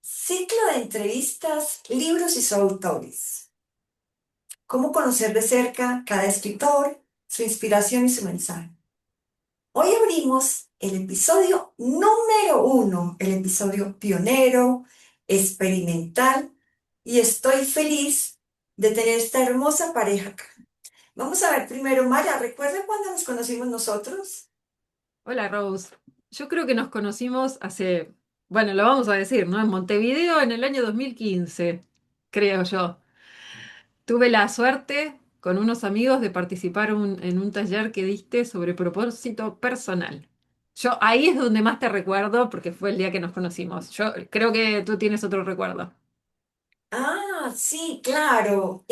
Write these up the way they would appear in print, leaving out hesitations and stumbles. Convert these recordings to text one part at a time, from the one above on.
Ciclo de entrevistas, libros y sus autores. Cómo conocer de cerca cada escritor, su inspiración y su mensaje. Hoy abrimos el episodio número uno, el episodio pionero, experimental, y estoy feliz de tener esta hermosa pareja acá. Vamos a ver primero, Mara, ¿recuerda cuándo nos conocimos nosotros? Hola Rose, yo creo que nos conocimos hace, bueno, lo vamos a decir, ¿no? En Montevideo en el año 2015, creo yo. Tuve la suerte con unos amigos de participar en un taller que diste sobre propósito personal. Yo ahí es donde más te recuerdo porque fue el día que nos conocimos. Yo creo que tú tienes otro recuerdo. Ah, sí, claro.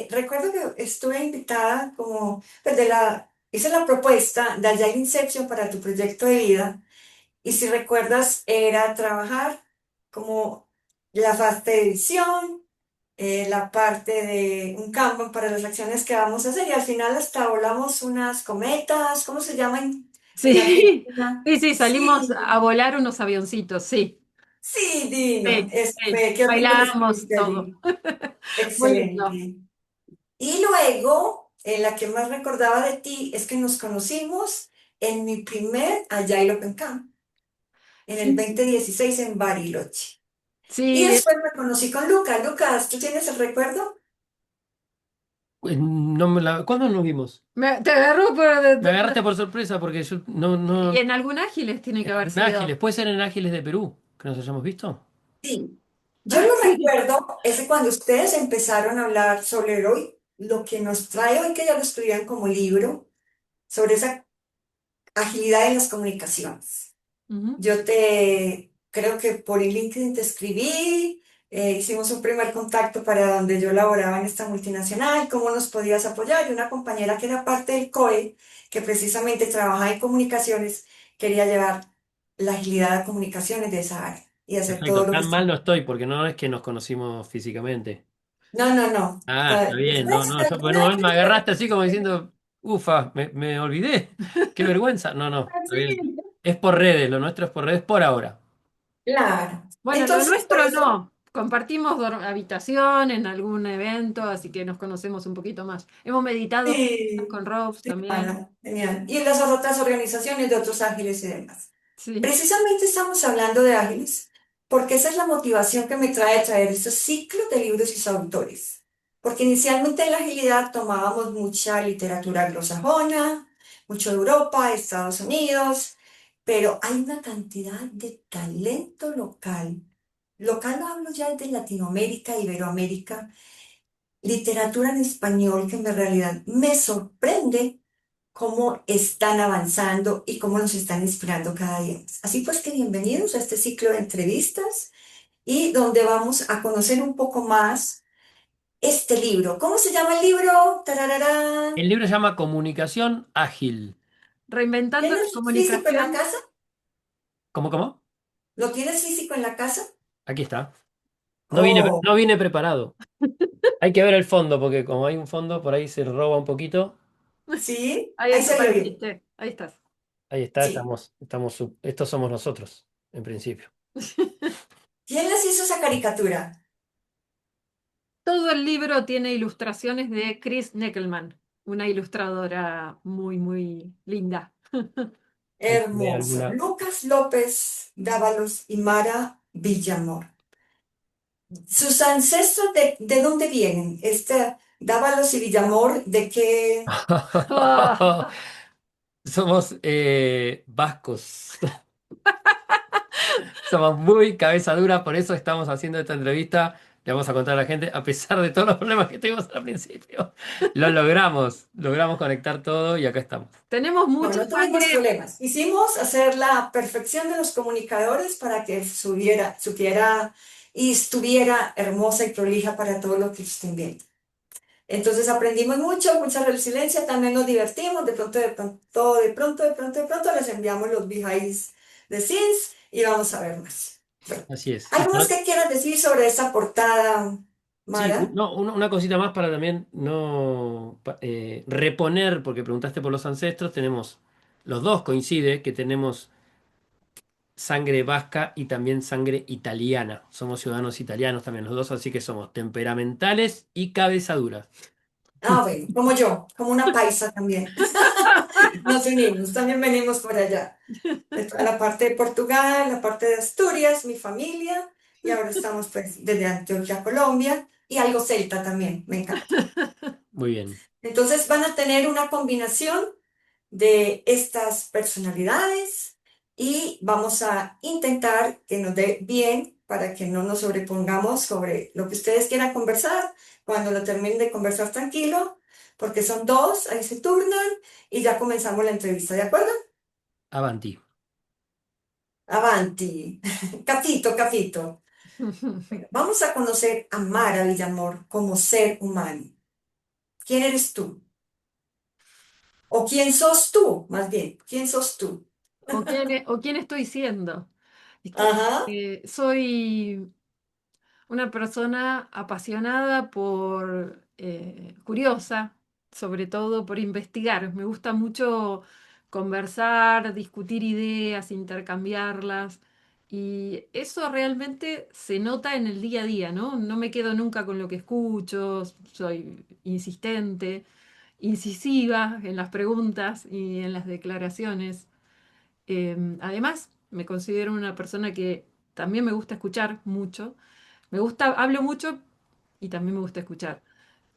Recuerdo que estuve invitada como, hice la propuesta de Agile Inception para tu proyecto de vida. Y si recuerdas, era trabajar como la fase de edición, la parte de un Kanban para las acciones que vamos a hacer. Y al final hasta volamos unas cometas, ¿cómo se llaman en Sí, Argentina? sí, salimos Sí, a volar unos avioncitos, sí, sí, Dino. sí, sí. Qué horrible que Bailábamos estuviste todo. allí. Muy lindo. Excelente. Y luego, la que más recordaba de ti es que nos conocimos en mi primer Agile Open Camp, en el Sí, 2016 en Bariloche. Y sí, después me conocí con Lucas. Lucas, ¿tú tienes el recuerdo? ¿Cuándo nos vimos? te agarró Me agarraste por sorpresa porque yo y en algún Ágiles tiene que en haber Ágiles, sido. ¿puede ser en Ágiles de Perú que nos hayamos visto? Sí. Yo Ah, lo sí. recuerdo, es de cuando ustedes empezaron a hablar sobre el hoy, lo que nos trae hoy, que ya lo estudian como libro, sobre esa agilidad en las comunicaciones. Ujú. Yo te, creo que por el LinkedIn te escribí, hicimos un primer contacto para donde yo laboraba en esta multinacional, cómo nos podías apoyar. Y una compañera que era parte del COE, que precisamente trabaja en comunicaciones, quería llevar la agilidad de comunicaciones de esa área y hacer todo Perfecto, lo que tan está. mal no estoy porque no es que nos conocimos físicamente. No, no, no. Ah, está bien, no, Después, no, pero yo por un momento me agarraste así como diciendo, ufa, me olvidé, qué vergüenza. No, no, está bien. sí, Es por redes, lo nuestro es por redes por ahora. claro. Bueno, lo Entonces, por nuestro eso. no. Compartimos habitación en algún evento, así que nos conocemos un poquito más. Hemos meditado juntas Sí, con Rose sí, también. Ana, genial. Y en las otras organizaciones de otros ágiles y demás. Sí. Precisamente estamos hablando de ágiles, porque esa es la motivación que me trae traer estos ciclos de libros y sus autores. Porque inicialmente en la agilidad tomábamos mucha literatura anglosajona, mucho de Europa, Estados Unidos, pero hay una cantidad de talento local. Local lo hablo ya de Latinoamérica, Iberoamérica, literatura en español que en realidad me sorprende cómo están avanzando y cómo nos están inspirando cada día más. Así pues que bienvenidos a este ciclo de entrevistas y donde vamos a conocer un poco más este libro. ¿Cómo se llama el libro? El Tarararán. libro se llama Comunicación Ágil. Reinventando la ¿Tienes físico en la comunicación. casa? ¿Cómo? ¿Lo tienes físico en la casa? Aquí está. Oh, No vine preparado. Hay que ver el fondo, porque como hay un fondo, por ahí se roba un poquito. sí, Ahí ahí se vio bien. desapareciste. Ahí estás. Ahí está, Sí. estos somos nosotros, en principio. ¿Quién les hizo esa caricatura? Todo el libro tiene ilustraciones de Chris Neckelman, una ilustradora muy, muy linda. Ahí se ve Hermoso. alguna. Lucas López Dávalos y Mara Villamor. ¿Sus ancestros de dónde vienen? Este Dávalos y Villamor, ¿de qué? Ah, Somos vascos. Somos muy cabeza dura, por eso estamos haciendo esta entrevista. Le vamos a contar a la gente, a pesar de todos los problemas que tuvimos al principio, lo logramos conectar todo y acá estamos. tenemos No, mucha no tuvimos sangre. problemas. Hicimos hacer la perfección de los comunicadores para que supiera y estuviera hermosa y prolija para todo lo que estén viendo. Entonces aprendimos mucho, mucha resiliencia, también nos divertimos, de pronto les enviamos los behind the scenes y vamos a ver más. Bueno, Así es. ¿algo más que quieras decir sobre esa portada, Sí, Mara? no, una cosita más para también no reponer, porque preguntaste por los ancestros, tenemos, los dos coincide que tenemos sangre vasca y también sangre italiana. Somos ciudadanos italianos también los dos, así que somos temperamentales y cabezaduras. Ah, bueno, como yo, como una paisa también. Nos unimos, también venimos por allá. De toda la parte de Portugal, la parte de Asturias, mi familia, y ahora estamos pues desde Antioquia, Colombia, y algo celta también, me encanta. Muy bien. Entonces van a tener una combinación de estas personalidades y vamos a intentar que nos dé bien para que no nos sobrepongamos sobre lo que ustedes quieran conversar. Cuando lo terminen de conversar tranquilo, porque son dos, ahí se turnan y ya comenzamos la entrevista, ¿de acuerdo? Avanti. Avanti. Capito, capito. Bueno, vamos a conocer a Mara Villamor como ser humano. ¿Quién eres tú? ¿O quién sos tú? Más bien, ¿quién sos tú? O quién estoy siendo. Es que Ajá. soy una persona apasionada por, curiosa, sobre todo por investigar. Me gusta mucho conversar, discutir ideas, intercambiarlas. Y eso realmente se nota en el día a día, ¿no? No me quedo nunca con lo que escucho, soy insistente, incisiva en las preguntas y en las declaraciones. Además, me considero una persona que también me gusta escuchar mucho. Me gusta, hablo mucho y también me gusta escuchar.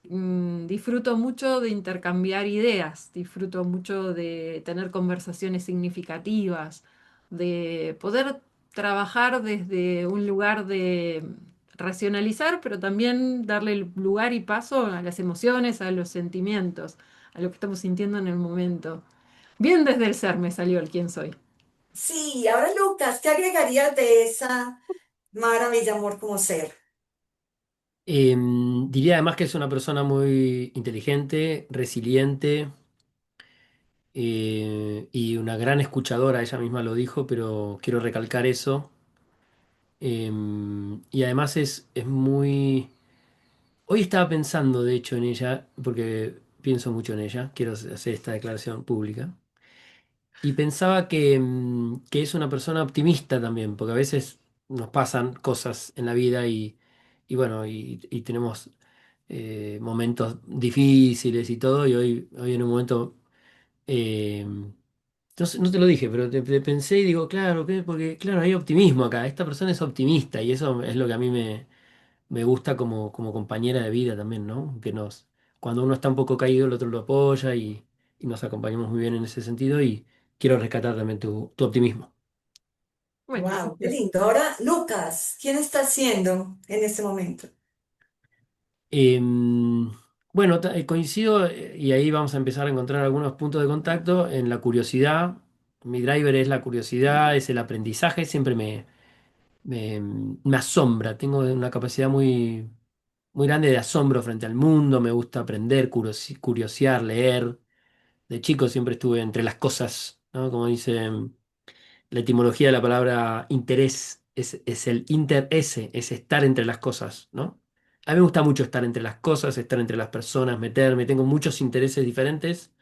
Disfruto mucho de intercambiar ideas, disfruto mucho de tener conversaciones significativas, de poder trabajar desde un lugar de racionalizar, pero también darle lugar y paso a las emociones, a los sentimientos, a lo que estamos sintiendo en el momento. Bien desde el ser me salió el quién soy. Sí, ahora Lucas, ¿qué agregarías de esa maravilla amor como ser? Diría además que es una persona muy inteligente, resiliente y una gran escuchadora, ella misma lo dijo, pero quiero recalcar eso. Y además es muy... Hoy estaba pensando, de hecho, en ella, porque pienso mucho en ella, quiero hacer esta declaración pública. Y pensaba que es una persona optimista también, porque a veces nos pasan cosas en la vida y bueno, y tenemos momentos difíciles y todo, y hoy en un momento, eh, no te lo dije, pero te pensé y digo, claro, porque claro, hay optimismo acá, esta persona es optimista y eso es lo que a mí me gusta como compañera de vida también, ¿no? Cuando uno está un poco caído, el otro lo apoya y nos acompañamos muy bien en ese sentido y quiero rescatar también tu optimismo. Bueno, Wow, qué gracias. lindo. Ahora, Lucas, ¿quién está haciendo en este momento? Em, bueno, coincido y ahí vamos a empezar a encontrar algunos puntos de contacto en la curiosidad. Mi driver es la curiosidad, es el aprendizaje, siempre me, me asombra, tengo una capacidad muy grande de asombro frente al mundo, me gusta aprender, curiosear, leer. De chico siempre estuve entre las cosas, ¿no? Como dice la etimología de la palabra interés, es el interese, es estar entre las cosas, ¿no? A mí me gusta mucho estar entre las cosas, estar entre las personas, meterme, tengo muchos intereses diferentes.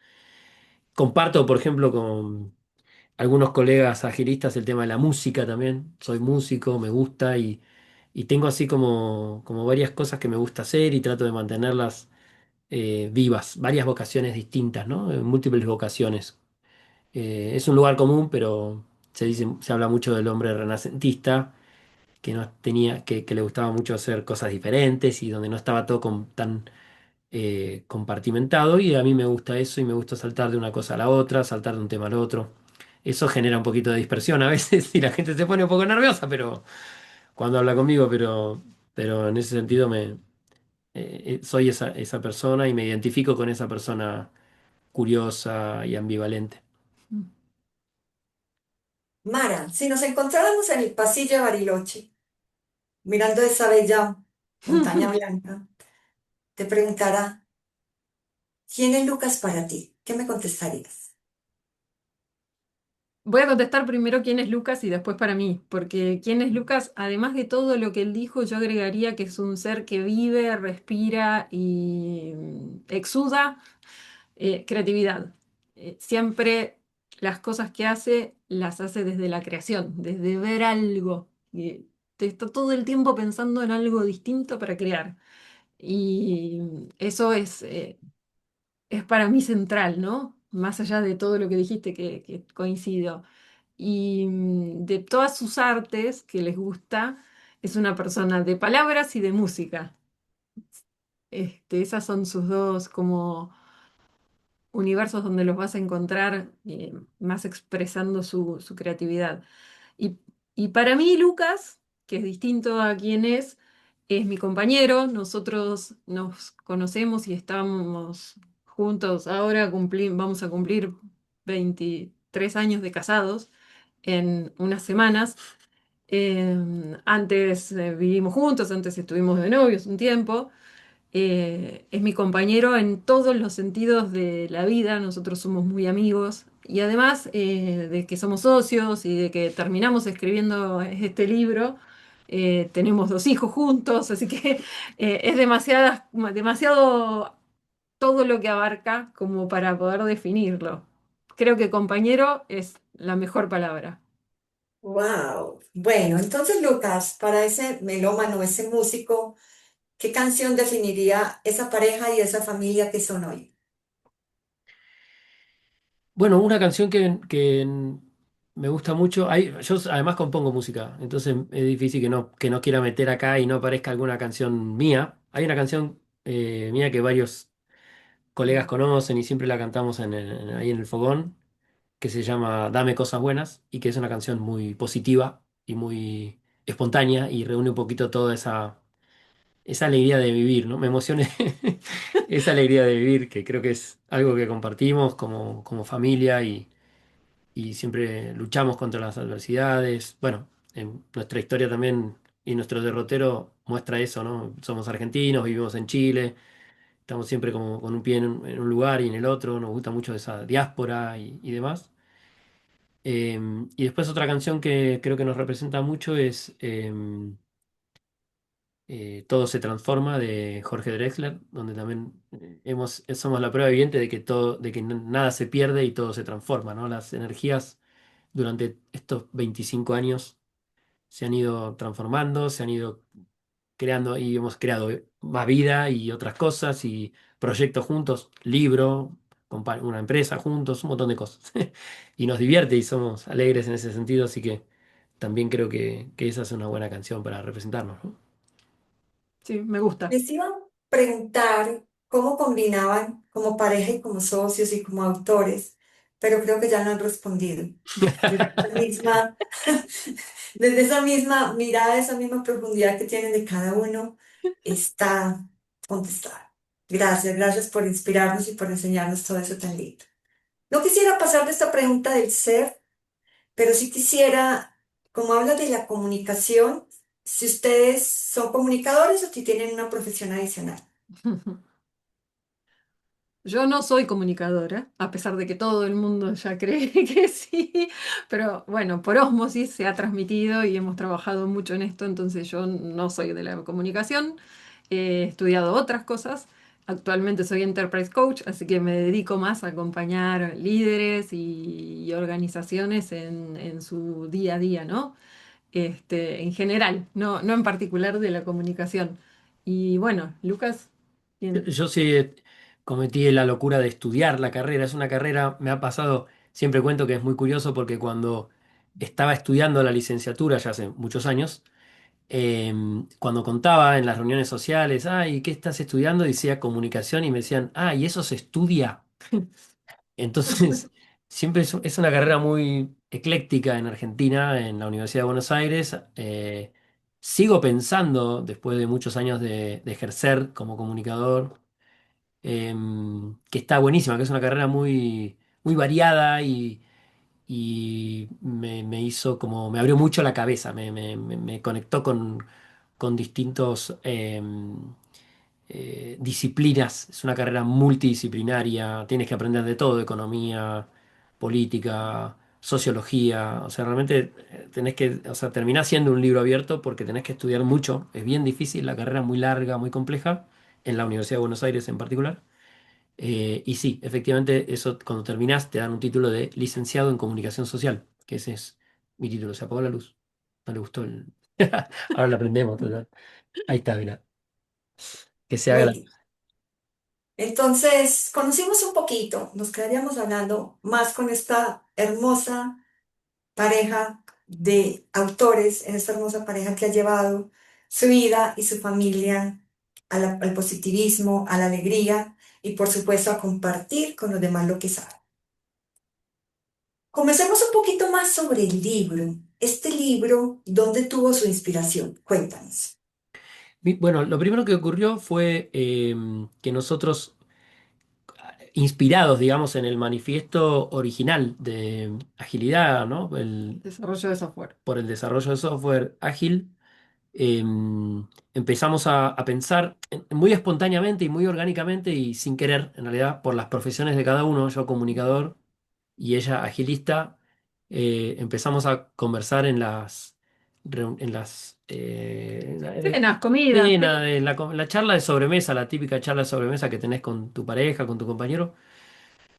Comparto, por ejemplo, con algunos colegas agilistas el tema de la música también. Soy músico, me gusta y tengo así como varias cosas que me gusta hacer y trato de mantenerlas vivas, varias vocaciones distintas, ¿no? Múltiples vocaciones. Es un lugar común, pero se habla mucho del hombre renacentista, que no tenía, que le gustaba mucho hacer cosas diferentes y donde no estaba todo tan compartimentado. Y a mí me gusta eso y me gusta saltar de una cosa a la otra, saltar de un tema al otro. Eso genera un poquito de dispersión a veces y la gente se pone un poco nerviosa, pero cuando habla conmigo, pero en ese sentido soy esa persona y me identifico con esa persona curiosa y ambivalente. Mara, si nos encontráramos en el pasillo de Bariloche, mirando esa bella montaña blanca, te preguntara, ¿quién es Lucas para ti? ¿Qué me contestarías? Voy a contestar primero quién es Lucas y después para mí, porque quién es Lucas, además de todo lo que él dijo, yo agregaría que es un ser que vive, respira y exuda creatividad. Siempre las cosas que hace las hace desde la creación, desde ver algo. Y te está todo el tiempo pensando en algo distinto para crear. Y eso es para mí central, ¿no? Más allá de todo lo que dijiste que coincido. Y de todas sus artes que les gusta, es una persona de palabras y de música. Esas son sus dos como universos donde los vas a encontrar más expresando su creatividad. Y, y para mí, Lucas, que es distinto a quien es mi compañero. Nosotros nos conocemos y estamos juntos. Ahora vamos a cumplir 23 años de casados en unas semanas. Antes vivimos juntos, antes estuvimos de novios un tiempo. Es mi compañero en todos los sentidos de la vida, nosotros somos muy amigos y además de que somos socios y de que terminamos escribiendo este libro, tenemos dos hijos juntos, así que es demasiado todo lo que abarca como para poder definirlo. Creo que compañero es la mejor palabra. Wow. Bueno, entonces Lucas, para ese melómano, ese músico, ¿qué canción definiría esa pareja y esa familia que son hoy? Bueno, una canción que me gusta mucho, yo además compongo música, entonces es difícil que no quiera meter acá y no aparezca alguna canción mía. Hay una canción mía que varios colegas conocen y siempre la cantamos ahí en el fogón, que se llama Dame cosas buenas y que es una canción muy positiva y muy espontánea y reúne un poquito toda esa alegría de vivir, ¿no? Me emocioné esa alegría de vivir, que creo que es algo que compartimos como familia y siempre luchamos contra las adversidades. Bueno, en nuestra historia también y nuestro derrotero muestra eso, ¿no? Somos argentinos, vivimos en Chile, estamos siempre como con un pie en un lugar y en el otro, nos gusta mucho esa diáspora y demás. Y después otra canción que creo que nos representa mucho es Todo se transforma de Jorge Drexler, donde también somos la prueba viviente de que nada se pierde y todo se transforma, ¿no? Las energías durante estos 25 años se han ido transformando, se han ido creando y hemos creado más vida y otras cosas y proyectos juntos, libro, una empresa juntos, un montón de cosas. Y nos divierte y somos alegres en ese sentido, así que también creo que esa es una buena canción para representarnos, ¿no? Sí, me gusta. Les iba a preguntar cómo combinaban como pareja y como socios y como autores, pero creo que ya no han respondido. Desde esa misma, desde esa misma mirada, esa misma profundidad que tienen de cada uno, está contestada. Gracias, gracias por inspirarnos y por enseñarnos todo eso tan lindo. No quisiera pasar de esta pregunta del ser, pero sí quisiera, como habla de la comunicación, si ustedes son comunicadores o si tienen una profesión adicional. Yo no soy comunicadora, a pesar de que todo el mundo ya cree que sí, pero bueno, por ósmosis se ha transmitido y hemos trabajado mucho en esto, entonces yo no soy de la comunicación, he estudiado otras cosas, actualmente soy Enterprise Coach, así que me dedico más a acompañar líderes y organizaciones en su día a día, ¿no? En general, no en particular de la comunicación. Y bueno, Lucas, ¿quién? Yo sí cometí la locura de estudiar la carrera. Es una carrera, me ha pasado, siempre cuento que es muy curioso porque cuando estaba estudiando la licenciatura, ya hace muchos años, cuando contaba en las reuniones sociales, ¿y qué estás estudiando? Decía comunicación y me decían, ¿y eso se estudia? Entonces, siempre es una carrera muy ecléctica en Argentina, en la Universidad de Buenos Aires. Sigo pensando, después de muchos años de ejercer como comunicador, que está buenísima, que es una carrera muy variada y me hizo como, me abrió mucho la cabeza, me conectó con distintos disciplinas. Es una carrera multidisciplinaria, tienes que aprender de todo, economía, política, sociología, o sea, realmente tenés que, o sea, terminás siendo un libro abierto porque tenés que estudiar mucho, es bien difícil, la carrera es muy larga, muy compleja, en la Universidad de Buenos Aires en particular. Y sí, efectivamente, eso cuando terminás te dan un título de licenciado en comunicación social. que ese es mi título. Se apagó la luz. No le gustó el... Ahora la prendemos, total. Ahí está, mira. Que se haga Muy la... bien. Entonces, conocimos un poquito, nos quedaríamos hablando más con esta hermosa pareja de autores, en esta hermosa pareja que ha llevado su vida y su familia al positivismo, a la alegría y por supuesto a compartir con los demás lo que saben. Comencemos un poquito más sobre el libro. Este libro, ¿dónde tuvo su inspiración? Cuéntanos. Bueno, lo primero que ocurrió fue que nosotros, inspirados, digamos, en el manifiesto original de agilidad, ¿no? Desarrollo de software. Por el desarrollo de software ágil, empezamos a pensar muy espontáneamente y muy orgánicamente y sin querer, en realidad, por las profesiones de cada uno, yo comunicador y ella agilista, empezamos a conversar en Cenas, comidas, cena, la charla de sobremesa, la típica charla de sobremesa que tenés con tu pareja, con tu compañero.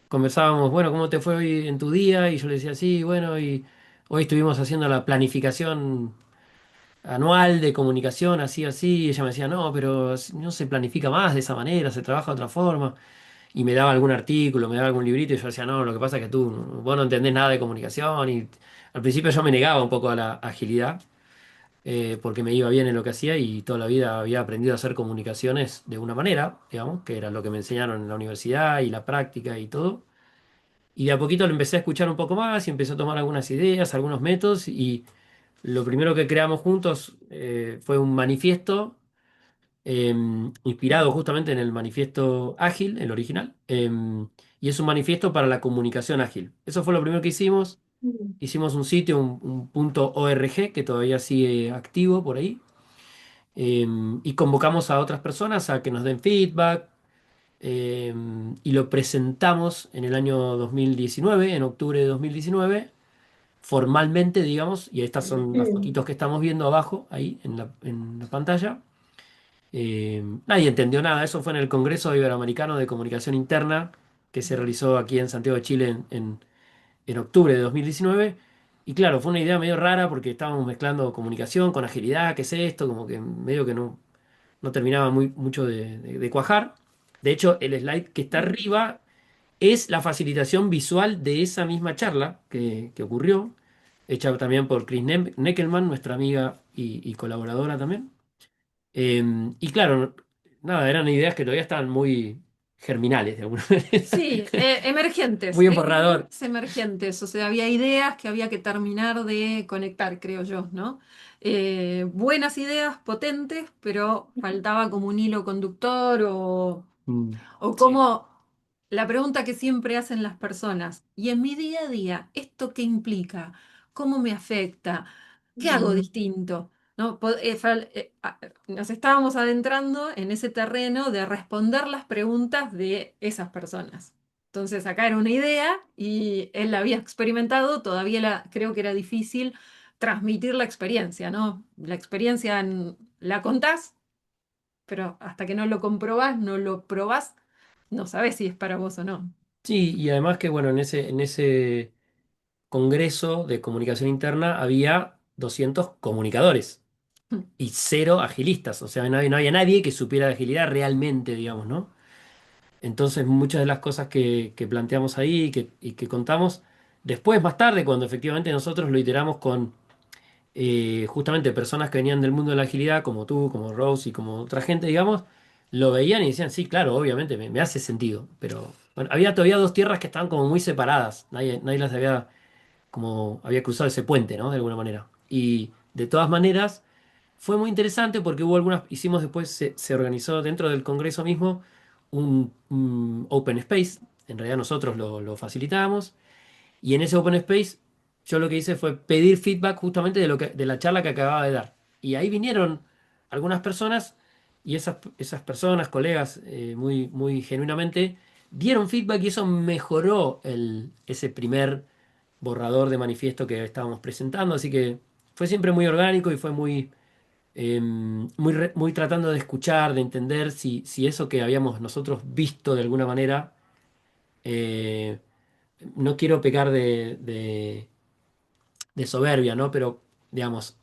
Conversábamos, bueno, ¿cómo te fue hoy en tu día? Y yo le decía, sí, bueno, y hoy estuvimos haciendo la planificación anual de comunicación, así, así. Y ella me decía, no, pero no se planifica más de esa manera, se trabaja de otra forma. Y me daba algún artículo, me daba algún librito, y yo decía, no, lo que pasa es que vos no entendés nada de comunicación. Y al principio yo me negaba un poco a la agilidad, porque me iba bien en lo que hacía y toda la vida había aprendido a hacer comunicaciones de una manera, digamos, que era lo que me enseñaron en la universidad y la práctica y todo. Y de a poquito lo empecé a escuchar un poco más y empecé a tomar algunas ideas, algunos métodos y lo primero que creamos juntos fue un manifiesto inspirado justamente en el manifiesto ágil, el original, y es un manifiesto para la comunicación ágil. Eso fue lo primero que hicimos. Mm. Hicimos un sitio, un punto .org que todavía sigue activo por ahí, y convocamos a otras personas a que nos den feedback, y lo presentamos en el año 2019, en octubre de 2019 formalmente, digamos, y estas son las Mm. fotitos que estamos viendo abajo, ahí en la pantalla. Nadie entendió nada, eso fue en el Congreso Iberoamericano de Comunicación Interna, que se realizó aquí en Santiago de Chile en octubre de 2019. Y claro, fue una idea medio rara porque estábamos mezclando comunicación con agilidad, ¿qué es esto? Como que medio que no terminaba mucho de cuajar. De hecho, el slide que está arriba es la facilitación visual de esa misma charla que ocurrió, hecha también por Chris Neckelman, nuestra amiga y colaboradora también. Y claro, nada, eran ideas que todavía estaban muy germinales de alguna manera. Sí, emergentes, Muy en eran borrador. ideas emergentes, o sea, había ideas que había que terminar de conectar, creo yo, ¿no? Buenas ideas, potentes, pero faltaba como un hilo conductor o Sí. como la pregunta que siempre hacen las personas, ¿y en mi día a día esto qué implica? ¿Cómo me afecta? ¿Qué hago Mm. distinto? ¿No? Nos estábamos adentrando en ese terreno de responder las preguntas de esas personas. Entonces acá era una idea y él la había experimentado, todavía creo que era difícil transmitir la experiencia, ¿no? La experiencia la contás, pero hasta que no lo comprobás, no lo probás, no sabés si es para vos o no. Sí, y además que bueno, en ese congreso de comunicación interna había 200 comunicadores y cero agilistas, o sea, no había nadie que supiera de agilidad realmente, digamos, ¿no? Entonces, muchas de las cosas que planteamos ahí y que contamos, después, más tarde, cuando efectivamente nosotros lo iteramos con justamente personas que venían del mundo de la agilidad, como tú, como Rose y como otra gente, digamos, lo veían y decían, sí, claro, obviamente, me hace sentido. Pero bueno, había todavía dos tierras que estaban como muy separadas. Nadie las había, como, había cruzado ese puente, ¿no? De alguna manera. Y de todas maneras, fue muy interesante porque hubo hicimos después, se organizó dentro del Congreso mismo un Open Space. En realidad nosotros lo facilitábamos. Y en ese Open Space, yo lo que hice fue pedir feedback justamente de la charla que acababa de dar. Y ahí vinieron algunas personas, y esas personas, colegas, muy genuinamente, dieron feedback y eso mejoró ese primer borrador de manifiesto que estábamos presentando. Así que fue siempre muy orgánico y fue muy tratando de escuchar, de entender si eso que habíamos nosotros visto de alguna manera. eh, no quiero pecar de soberbia, ¿no? Pero, digamos,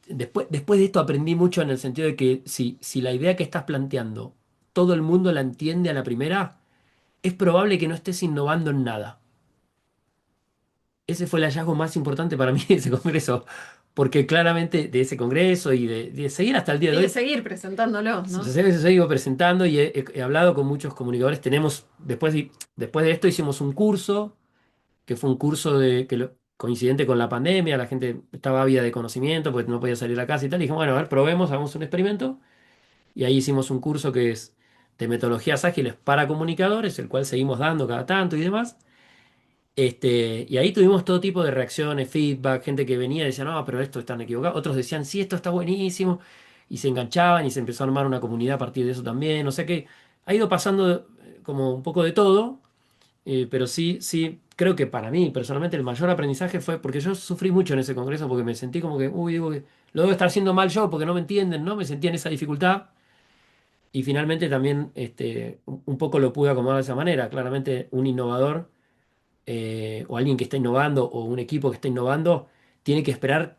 después de esto aprendí mucho en el sentido de que si la idea que estás planteando todo el mundo la entiende a la primera, es probable que no estés innovando en nada. Ese fue el hallazgo más importante para mí de ese congreso, porque claramente de ese congreso y de seguir hasta el día de Y de hoy, seguir presentándolo, ¿no? se sigo presentando y he hablado con muchos comunicadores. Después de esto hicimos un curso, que fue un curso coincidente con la pandemia, la gente estaba ávida de conocimiento, pues no podía salir a casa y tal. Y dije, bueno, a ver, probemos, hagamos un experimento. Y ahí hicimos un curso que es de metodologías ágiles para comunicadores, el cual seguimos dando cada tanto y demás. Y ahí tuvimos todo tipo de reacciones, feedback, gente que venía y decía, no, pero esto están equivocados. Otros decían, sí, esto está buenísimo. Y se enganchaban y se empezó a armar una comunidad a partir de eso también. O sea que ha ido pasando como un poco de todo, pero sí, sí, creo que para mí personalmente el mayor aprendizaje fue porque yo sufrí mucho en ese congreso porque me sentí como que, uy, digo, que lo debo estar haciendo mal yo porque no me entienden, ¿no? Me sentía en esa dificultad. Y finalmente también un poco lo pude acomodar de esa manera. Claramente un innovador o alguien que está innovando o un equipo que está innovando tiene que esperar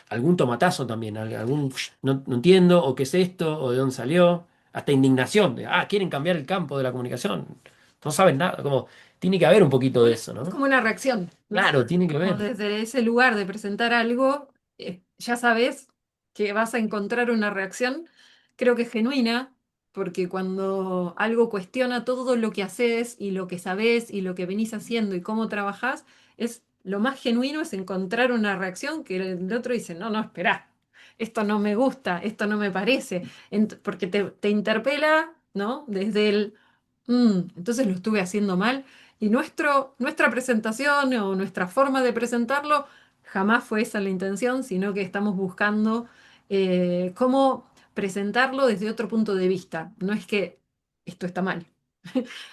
algún tomatazo también, algún no entiendo o qué es esto o de dónde salió, hasta indignación de, quieren cambiar el campo de la comunicación, no saben nada, como tiene que haber un poquito de eso, Es ¿no? como una reacción, ¿no? Claro, tiene que Como haber. desde ese lugar de presentar algo, ya sabes que vas a encontrar una reacción, creo que genuina, porque cuando algo cuestiona todo lo que haces y lo que sabes y lo que venís haciendo y cómo trabajás, es lo más genuino es encontrar una reacción que el otro dice, no, no, espera, esto no me gusta, esto no me parece, porque te interpela, ¿no? Desde el, entonces lo estuve haciendo mal. Y nuestra presentación o nuestra forma de presentarlo jamás fue esa la intención, sino que estamos buscando cómo presentarlo desde otro punto de vista. No es que esto está mal,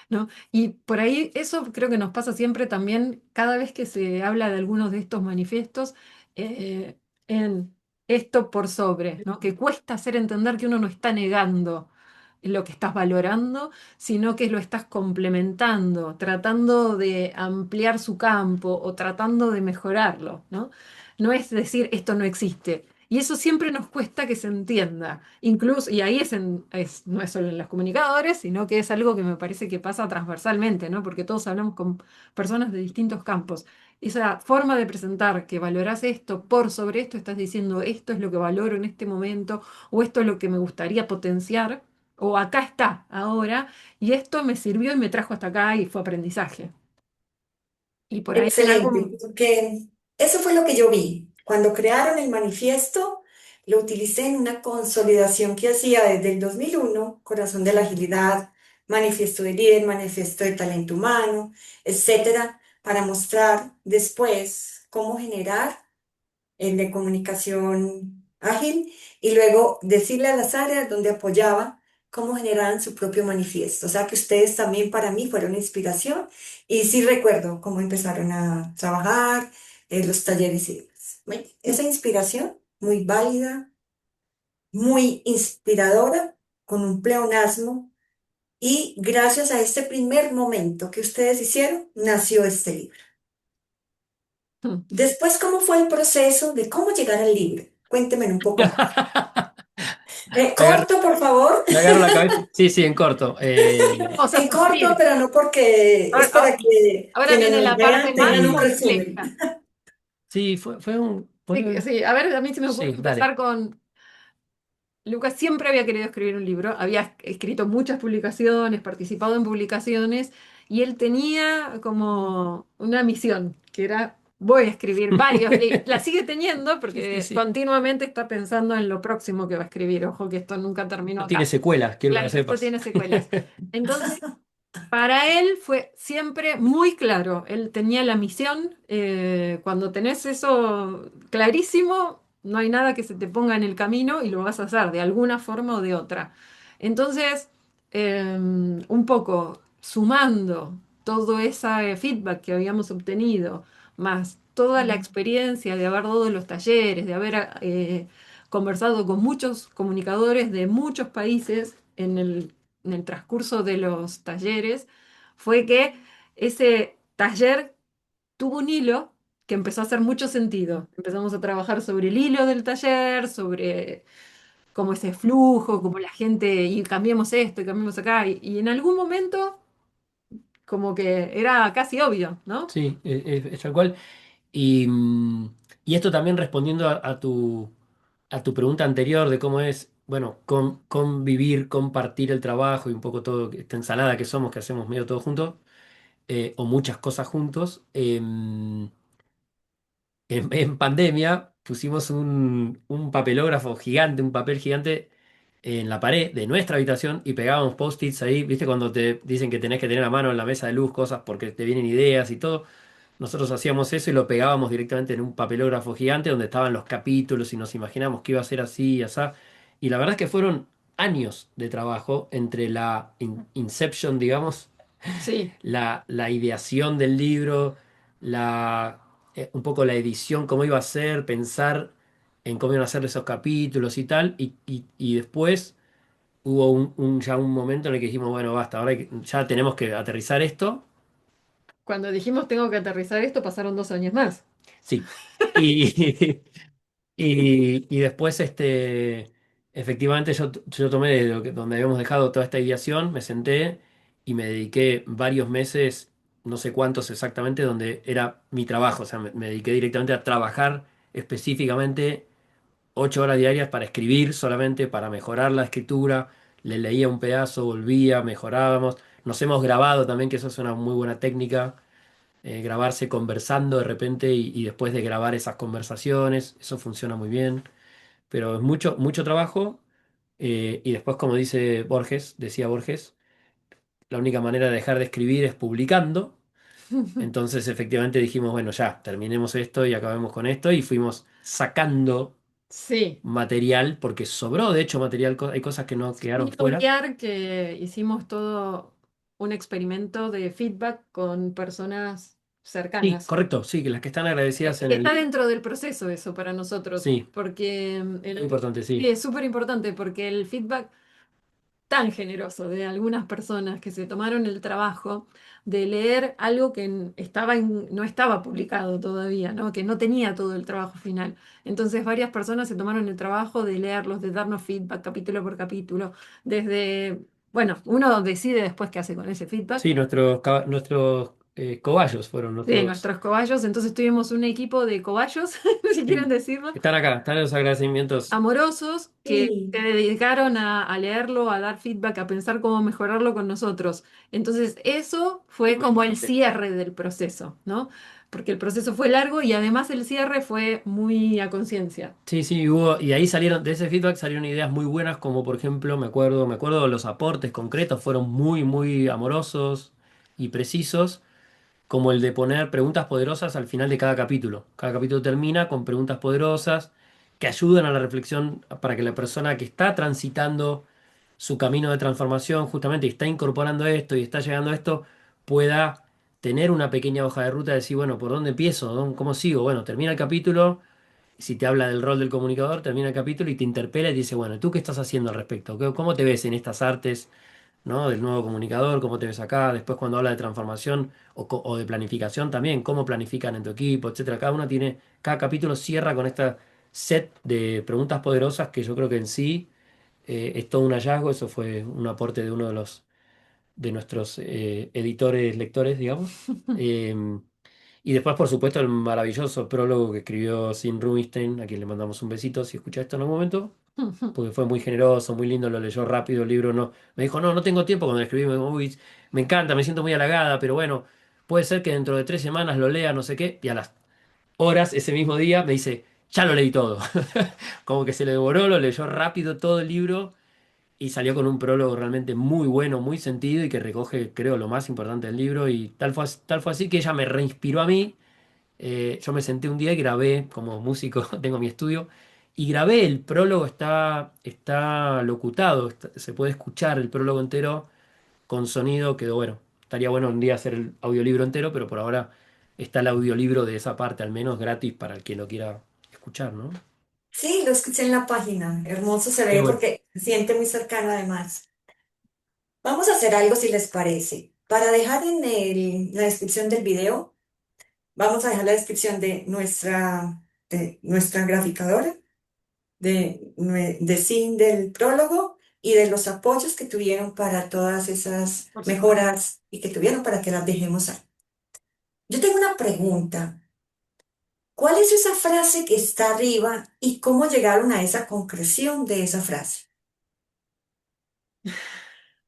¿no? Y por ahí eso creo que nos pasa siempre también cada vez que se habla de algunos de estos manifiestos eh, en esto por sobre, ¿no? Que cuesta hacer entender que uno no está negando lo que estás valorando, sino que lo estás complementando, tratando de ampliar su campo o tratando de mejorarlo, ¿no? No es decir esto no existe. Y eso siempre nos cuesta que se entienda. Incluso, y ahí no es solo en los comunicadores, sino que es algo que me parece que pasa transversalmente, ¿no? Porque todos hablamos con personas de distintos campos. Esa forma de presentar que valorás esto por sobre esto, estás diciendo esto es lo que valoro en este momento, o esto es lo que me gustaría potenciar, o acá está, ahora, y esto me sirvió y me trajo hasta acá y fue aprendizaje. Y por ahí en Excelente, algún... porque eso fue lo que yo vi. Cuando crearon el manifiesto, lo utilicé en una consolidación que hacía desde el 2001, Corazón de la Agilidad, Manifiesto de Líder, Manifiesto de Talento Humano, etcétera, para mostrar después cómo generar el de comunicación ágil y luego decirle a las áreas donde apoyaba cómo generaban su propio manifiesto. O sea que ustedes también para mí fueron inspiración y sí recuerdo cómo empezaron a trabajar, los talleres y demás. Bueno, esa inspiración muy válida, muy inspiradora, con un pleonasmo y gracias a este primer momento que ustedes hicieron, nació este libro. Después, ¿cómo fue el proceso de cómo llegar al libro? Cuéntenme un poco más. Me agarro, Corto, por favor. me agarro la cabeza. Sí, sí, en corto. Vamos a En corto, sufrir. pero no porque es Ahora, para que ahora quienes viene nos la parte vean más tengan un resumen. compleja. Sí, fue un... Sí, sí, a ver, a mí se me ocurre Sí, dale. empezar con Lucas siempre había querido escribir un libro, había escrito muchas publicaciones, participado en publicaciones, y él tenía como una misión, que era, voy a escribir varios libros. La sigue teniendo Sí, sí, porque sí. continuamente está pensando en lo próximo que va a escribir. Ojo que esto nunca terminó No tiene acá. secuelas, quiero que lo Claro, esto sepas. tiene secuelas. Entonces, para él fue siempre muy claro, él tenía la misión, cuando tenés eso clarísimo, no hay nada que se te ponga en el camino y lo vas a hacer de alguna forma o de otra. Entonces, un poco sumando todo ese feedback que habíamos obtenido, más toda la experiencia de haber dado los talleres, de haber conversado con muchos comunicadores de muchos países en el transcurso de los talleres, fue que ese taller tuvo un hilo que empezó a hacer mucho sentido. Empezamos a trabajar sobre el hilo del taller, sobre cómo ese flujo, cómo la gente, y cambiemos esto y cambiemos acá. Y en algún momento, como que era casi obvio, ¿no? Sí, es tal cual. Y, y esto también respondiendo a tu pregunta anterior de cómo es, bueno, convivir, compartir el trabajo y un poco todo, esta ensalada que somos, que hacemos medio todo juntos, o muchas cosas juntos. En pandemia pusimos un papelógrafo gigante, un papel gigante en la pared de nuestra habitación y pegábamos post-its ahí, ¿viste? Cuando te dicen que tenés que tener a mano en la mesa de luz cosas porque te vienen ideas y todo. Nosotros hacíamos eso y lo pegábamos directamente en un papelógrafo gigante donde estaban los capítulos y nos imaginamos que iba a ser así y así. Y la verdad es que fueron años de trabajo entre la inception, digamos, Sí. la ideación del libro, un poco la edición, cómo iba a ser, pensar en cómo iban a ser esos capítulos y tal. Y después hubo ya un momento en el que dijimos, bueno, basta, ahora ya tenemos que aterrizar esto. Cuando dijimos tengo que aterrizar esto, pasaron 2 años más. Sí. Y, y después, efectivamente, yo tomé de donde habíamos dejado toda esta ideación, me senté y me dediqué varios meses, no sé cuántos exactamente, donde era mi trabajo. O sea, me dediqué directamente a trabajar específicamente 8 horas diarias para escribir solamente, para mejorar la escritura. Le leía un pedazo, volvía, mejorábamos. Nos hemos grabado también, que eso es una muy buena técnica, grabarse conversando de repente y después de grabar esas conversaciones, eso funciona muy bien, pero es mucho, mucho trabajo. Y después, como dice Borges, decía Borges, la única manera de dejar de escribir es publicando. Entonces, efectivamente dijimos, bueno, ya, terminemos esto y acabemos con esto y fuimos sacando Sí. material, porque sobró, de hecho, material, hay cosas que no quedaron Ni fuera. obviar que hicimos todo un experimento de feedback con personas Sí, cercanas. correcto, sí, que las que están agradecidas en Está el... dentro del proceso eso para nosotros, Sí, porque muy importante, sí, sí. es súper importante porque el feedback tan generoso de algunas personas que se tomaron el trabajo de leer algo que no estaba publicado todavía, ¿no? Que no tenía todo el trabajo final. Entonces varias personas se tomaron el trabajo de leerlos, de darnos feedback capítulo por capítulo, desde, bueno, uno decide después qué hace con ese feedback. Sí, nuestros cobayos fueron De nuestros. nuestros cobayos, entonces tuvimos un equipo de cobayos, si quieren Sí, decirlo, están acá, están los agradecimientos. amorosos que se Sí. dedicaron a leerlo, a dar feedback, a pensar cómo mejorarlo con nosotros. Entonces, eso fue como el cierre del proceso, ¿no? Porque el proceso fue largo y además el cierre fue muy a conciencia. Sí, sí, hubo, y ahí salieron, de ese feedback salieron ideas muy buenas, como por ejemplo, me acuerdo los aportes concretos fueron muy, muy amorosos y precisos, como el de poner preguntas poderosas al final de cada capítulo. Cada capítulo termina con preguntas poderosas que ayudan a la reflexión para que la persona que está transitando su camino de transformación, justamente y está incorporando esto y está llegando a esto, pueda tener una pequeña hoja de ruta de decir, bueno, ¿por dónde empiezo? ¿Cómo sigo? Bueno, termina el capítulo. Si te habla del rol del comunicador, termina el capítulo y te interpela y te dice, bueno, ¿tú qué estás haciendo al respecto? ¿Cómo te ves en estas artes, ¿no? Del nuevo comunicador? ¿Cómo te ves acá? Después cuando habla de transformación o de planificación también, ¿cómo planifican en tu equipo, etcétera? Cada capítulo cierra con esta set de preguntas poderosas que yo creo que en sí es todo un hallazgo. Eso fue un aporte de uno de nuestros editores, lectores, digamos. Y después, por supuesto, el maravilloso prólogo que escribió Sim Rubinstein, a quien le mandamos un besito si escucha esto en algún momento, porque fue muy generoso, muy lindo, lo leyó rápido el libro. No, me dijo, no, no tengo tiempo cuando lo escribí. Me dijo, "Uy, me encanta, me siento muy halagada, pero bueno, puede ser que dentro de 3 semanas lo lea, no sé qué". Y a las horas, ese mismo día, me dice, ya lo leí todo. Como que se le devoró, lo leyó rápido todo el libro y salió con un prólogo realmente muy bueno, muy sentido y que recoge, creo, lo más importante del libro. Y tal fue así que ella me reinspiró a mí. Yo me senté un día y grabé, como músico, tengo mi estudio, y grabé el prólogo, está locutado, se puede escuchar el prólogo entero con sonido, quedó bueno. Estaría bueno un día hacer el audiolibro entero, pero por ahora está el audiolibro de esa parte, al menos gratis para el que lo quiera escuchar, ¿no? Sí, lo escuché en la página. Hermoso se Qué ve bueno. porque se siente muy cercano además. Vamos a hacer algo si les parece. Para dejar en la descripción del video, Vamos a dejar la descripción de nuestra graficadora, de Sin del prólogo y de los apoyos que tuvieron para todas esas Por supuesto. mejoras y que tuvieron para que las dejemos ahí. Yo tengo una pregunta. ¿Cuál es esa frase que está arriba y cómo llegaron a esa concreción de esa frase?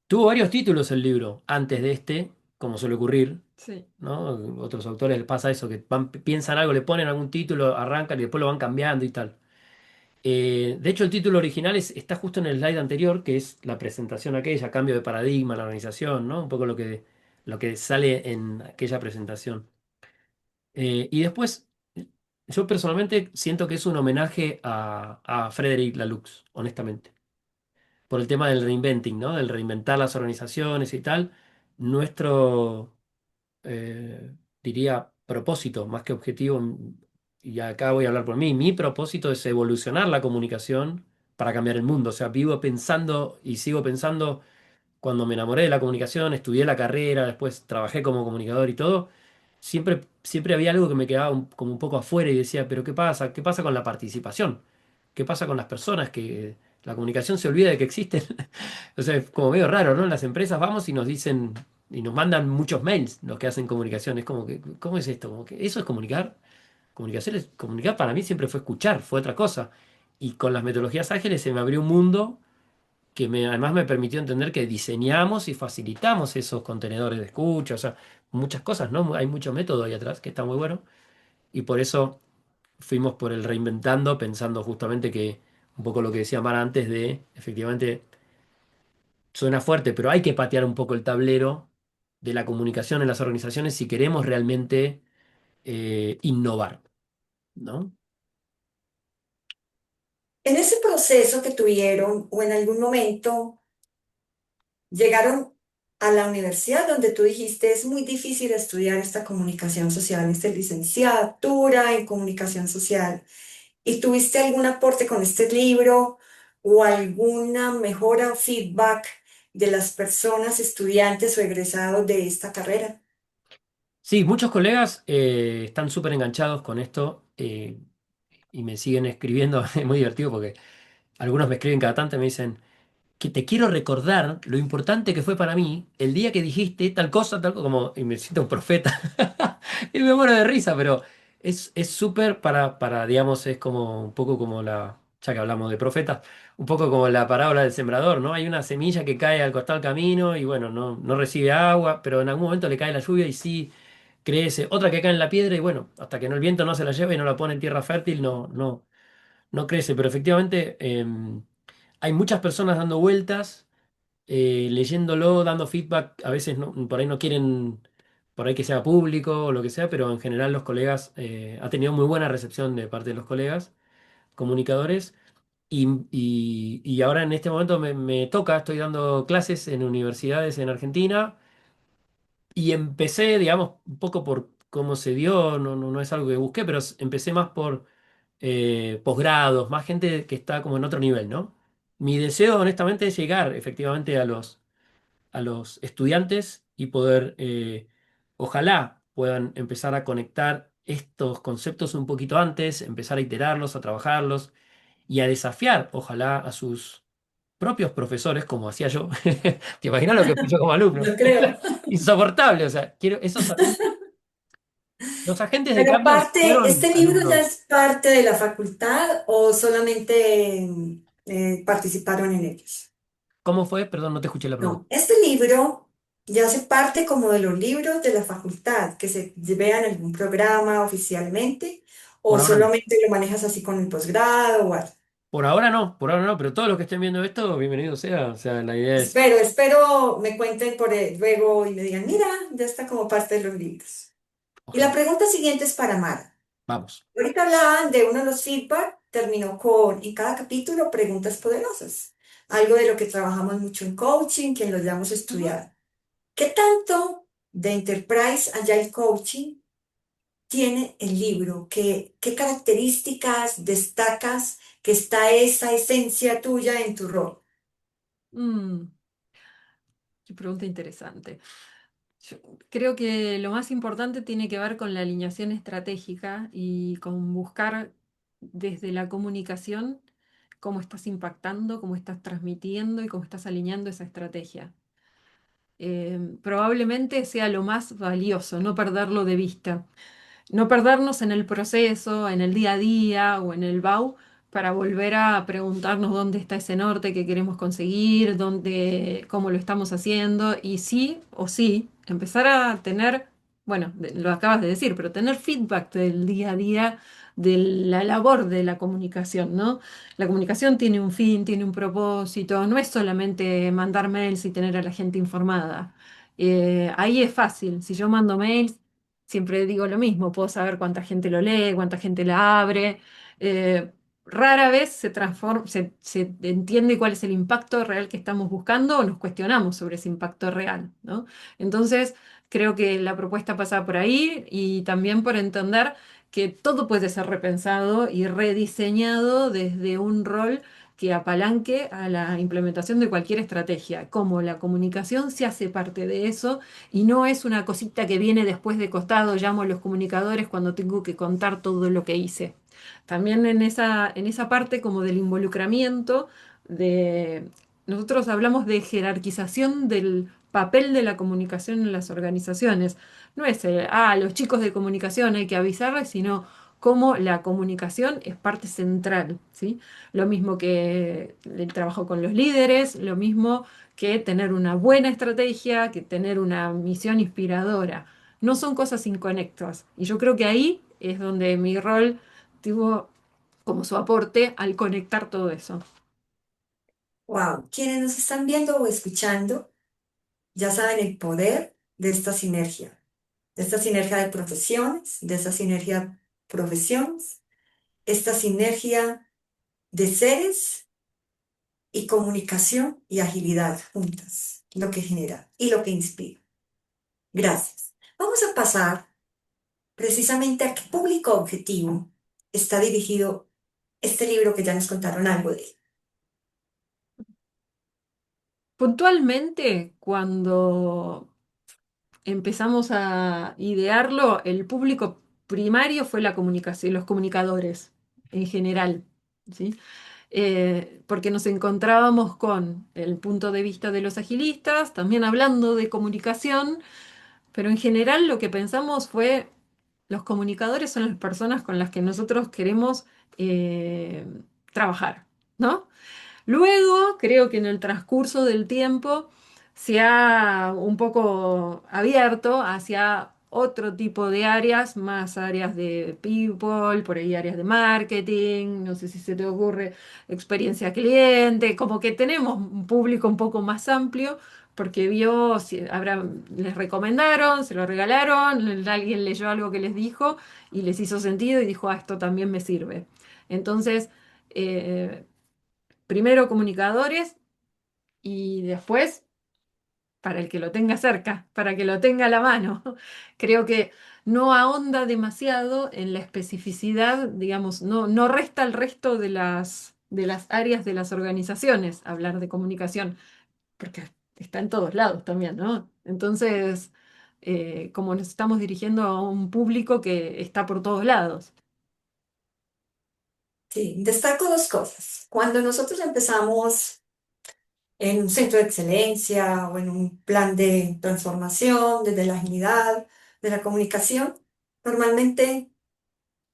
Tuvo varios títulos el libro antes de este, como suele ocurrir, Sí. ¿no? Otros autores les pasa eso, que piensan algo, le ponen algún título, arrancan y después lo van cambiando y tal. De hecho, el título original está justo en el slide anterior, que es la presentación aquella, cambio de paradigma en la organización, ¿no? Un poco lo que sale en aquella presentación. Y después, yo personalmente siento que es un homenaje a Frederic Laloux, honestamente, por el tema del reinventing, ¿no? Del reinventar las organizaciones y tal. Nuestro, diría, propósito, más que objetivo, y acá voy a hablar por mí, mi propósito es evolucionar la comunicación para cambiar el mundo. O sea, vivo pensando y sigo pensando, cuando me enamoré de la comunicación, estudié la carrera, después trabajé como comunicador y todo, siempre había algo que me quedaba como un poco afuera y decía, pero ¿qué pasa? ¿Qué pasa con la participación? ¿Qué pasa con las personas? Que la comunicación se olvida de que existen. O sea, es como medio raro, ¿no? En las empresas vamos y nos dicen y nos mandan muchos mails los que hacen comunicación. Es como que, ¿cómo es esto? Como que eso es comunicar. Comunicar para mí siempre fue escuchar, fue otra cosa. Y con las metodologías ágiles se me abrió un mundo que además me permitió entender que diseñamos y facilitamos esos contenedores de escucha, o sea, muchas cosas, ¿no? Hay mucho método ahí atrás que está muy bueno. Y por eso fuimos por el reinventando, pensando justamente que un poco lo que decía Mara antes de, efectivamente, suena fuerte, pero hay que patear un poco el tablero de la comunicación en las organizaciones si queremos realmente innovar, ¿no? En ese proceso que tuvieron o en algún momento llegaron a la universidad donde tú dijiste es muy difícil estudiar esta comunicación social, esta licenciatura en comunicación social. ¿Y tuviste algún aporte con este libro o alguna mejora o feedback de las personas, estudiantes o egresados de esta carrera? Sí, muchos colegas están súper enganchados con esto y me siguen escribiendo. Es muy divertido porque algunos me escriben cada tanto y me dicen que te quiero recordar lo importante que fue para mí el día que dijiste tal cosa, como, y me siento un profeta. Y me muero de risa, pero es súper digamos, es como un poco como ya que hablamos de profetas, un poco como la parábola del sembrador, ¿no? Hay una semilla que cae al costado del camino y bueno, no recibe agua, pero en algún momento le cae la lluvia y sí crece. Otra que cae en la piedra y bueno, hasta que no el viento no se la lleva y no la pone en tierra fértil, no crece. Pero efectivamente hay muchas personas dando vueltas, leyéndolo, dando feedback. A veces por ahí no quieren, por ahí que sea público o lo que sea, pero en general los colegas, ha tenido muy buena recepción de parte de los colegas comunicadores. Y ahora en este momento me toca, estoy dando clases en universidades en Argentina y empecé, digamos, un poco por cómo se dio, no es algo que busqué, pero empecé más por posgrados, más gente que está como en otro nivel, ¿no? Mi deseo, honestamente, es llegar efectivamente a los estudiantes y poder, ojalá puedan empezar a conectar estos conceptos un poquito antes, empezar a iterarlos, a trabajarlos y a desafiar, ojalá, a sus propios profesores, como hacía yo. ¿Te imaginas lo que fui yo como alumno? Yo creo. Insoportable, o sea, quiero esos los agentes de Pero cambio parte, fueron ¿este libro ya alumnos. es parte de la facultad o solamente participaron en ellos? ¿Cómo fue? Perdón, no te escuché la pregunta. No, este libro ya hace parte como de los libros de la facultad, que se vean en algún programa oficialmente, Por o ahora no. solamente lo manejas así con el posgrado o algo. Por ahora no, pero todos los que estén viendo esto, bienvenido sea. O sea, la idea es, Espero me cuenten luego y me digan, mira, ya está como parte de los libros. Y la ojalá. pregunta siguiente es para Mara. Vamos. Ahorita hablaban de uno de los feedback, terminó con, en cada capítulo, preguntas poderosas. Algo de lo que trabajamos mucho en coaching, que lo hayamos Ujú. estudiado. ¿Qué tanto de Enterprise Agile Coaching tiene el libro? ¿Qué características destacas que está esa esencia tuya en tu rol? Mm, qué pregunta interesante. Yo creo que lo más importante tiene que ver con la alineación estratégica y con buscar desde la comunicación cómo estás impactando, cómo estás transmitiendo y cómo estás alineando esa estrategia. Probablemente sea lo más valioso, no perderlo de vista. No perdernos en el proceso, en el día a día o en el BAU para volver a preguntarnos dónde está ese norte que queremos conseguir, dónde, cómo lo estamos haciendo y sí o sí empezar a tener, bueno, lo acabas de decir, pero tener feedback del día a día de la labor de la comunicación, ¿no? La comunicación tiene un fin, tiene un propósito, no es solamente mandar mails y tener a la gente informada. Ahí es fácil, si yo mando mails siempre digo lo mismo, puedo saber cuánta gente lo lee, cuánta gente la abre. Rara vez se transforma, se entiende cuál es el impacto real que estamos buscando o nos cuestionamos sobre ese impacto real, ¿no? Entonces, creo que la propuesta pasa por ahí y también por entender que todo puede ser repensado y rediseñado desde un rol que apalanque a la implementación de cualquier estrategia, como la comunicación se hace parte de eso y no es una cosita que viene después de costado, llamo a los comunicadores cuando tengo que contar todo lo que hice. También en esa parte como del involucramiento, de, nosotros hablamos de jerarquización del papel de la comunicación en las organizaciones. No es, los chicos de comunicación hay que avisarles, sino cómo la comunicación es parte central, ¿sí? Lo mismo que el trabajo con los líderes, lo mismo que tener una buena estrategia, que tener una misión inspiradora. No son cosas inconectas. Y yo creo que ahí es donde mi rol tuvo como su aporte al conectar todo eso. Wow, quienes nos están viendo o escuchando ya saben el poder de esta sinergia de profesiones, de esta sinergia profesiones, esta sinergia de seres y comunicación y agilidad juntas, lo que genera y lo que inspira. Gracias. Vamos a pasar precisamente a qué público objetivo está dirigido este libro que ya nos contaron algo de él. Puntualmente, cuando empezamos a idearlo, el público primario fue la comunicación, los comunicadores en general, ¿sí? Porque nos encontrábamos con el punto de vista de los agilistas, también hablando de comunicación, pero en general lo que pensamos fue, los comunicadores son las personas con las que nosotros queremos eh, trabajar, ¿no? Luego, creo que en el transcurso del tiempo se ha un poco abierto hacia otro tipo de áreas, más áreas de people, por ahí áreas de marketing, no sé si se te ocurre experiencia cliente, como que tenemos un público un poco más amplio porque vio, les recomendaron, se lo regalaron, alguien leyó algo que les dijo y les hizo sentido y dijo, esto también me sirve. Entonces, eh, primero comunicadores y después para el que lo tenga cerca, para que lo tenga a la mano. Creo que no ahonda demasiado en la especificidad, digamos, no resta el resto de las áreas de las organizaciones hablar de comunicación, porque está en todos lados también, ¿no? Entonces, como nos estamos dirigiendo a un público que está por todos lados. Sí, destaco dos cosas. Cuando nosotros empezamos en un centro de excelencia o en un plan de transformación desde la agilidad, de la comunicación, normalmente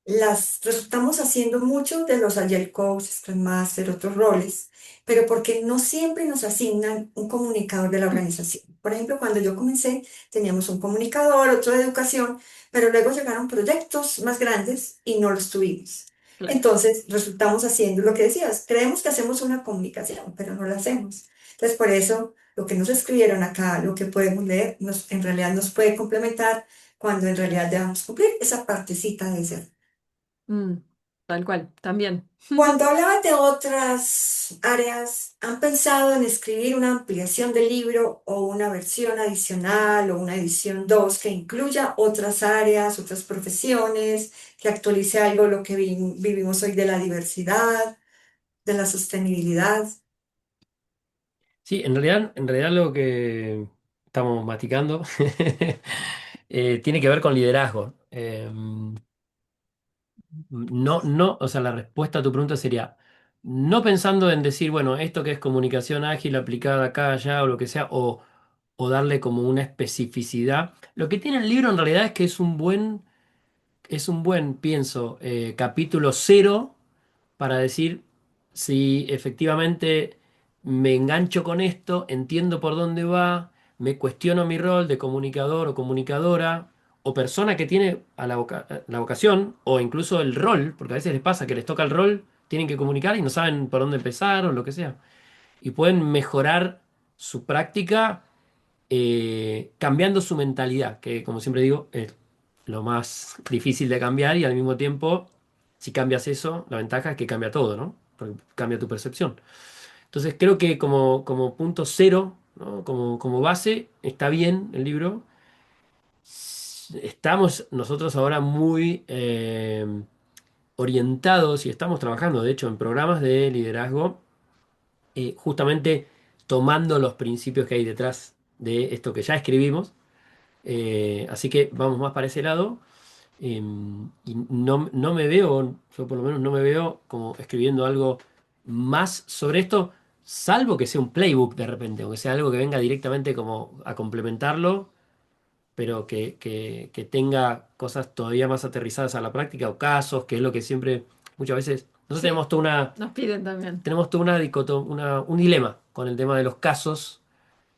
las resultamos haciendo mucho de los Agile Coach, Scrum Master, otros roles, pero porque no siempre nos asignan un comunicador de la organización. Por ejemplo, cuando yo comencé, teníamos un comunicador, otro de educación, pero luego llegaron proyectos más grandes y no los tuvimos. Claro. Entonces, resultamos haciendo lo que decías, creemos que hacemos una comunicación, pero no la hacemos. Entonces, por eso, lo que nos escribieron acá, lo que podemos leer, en realidad nos puede complementar cuando en realidad debamos cumplir esa partecita de ser. Mm, tal cual, también. Cuando hablaban de otras áreas, ¿han pensado en escribir una ampliación del libro o una versión adicional o una edición 2 que incluya otras áreas, otras profesiones, que actualice algo lo que vivimos hoy de la diversidad, de la sostenibilidad? Sí, en realidad lo que estamos masticando, tiene que ver con liderazgo. No, o sea, la respuesta a tu pregunta sería, no pensando en decir, bueno, esto que es comunicación ágil aplicada acá, allá o lo que sea, o darle como una especificidad. Lo que tiene el libro en realidad es que es un buen, pienso, capítulo cero para decir si efectivamente me engancho con esto, entiendo por dónde va, me cuestiono mi rol de comunicador o comunicadora o persona que tiene a la vocación o incluso el rol, porque a veces les pasa que les toca el rol, tienen que comunicar y no saben por dónde empezar o lo que sea. Y pueden mejorar su práctica cambiando su mentalidad, que como siempre digo, es lo más difícil de cambiar y al mismo tiempo, si cambias eso, la ventaja es que cambia todo, ¿no? Porque cambia tu percepción. Entonces creo que como punto cero, ¿no? Como base, está bien el libro. Estamos nosotros ahora muy orientados y estamos trabajando, de hecho, en programas de liderazgo, justamente tomando los principios que hay detrás de esto que ya escribimos. Así que vamos más para ese lado. Y no me veo, yo por lo menos no me veo como escribiendo algo más sobre esto, salvo que sea un playbook de repente, o que sea algo que venga directamente como a complementarlo, pero que tenga cosas todavía más aterrizadas a la práctica o casos, que es lo que siempre, muchas veces, nosotros Sí, tenemos toda una, nos piden también. tenemos toda una un dilema con el tema de los casos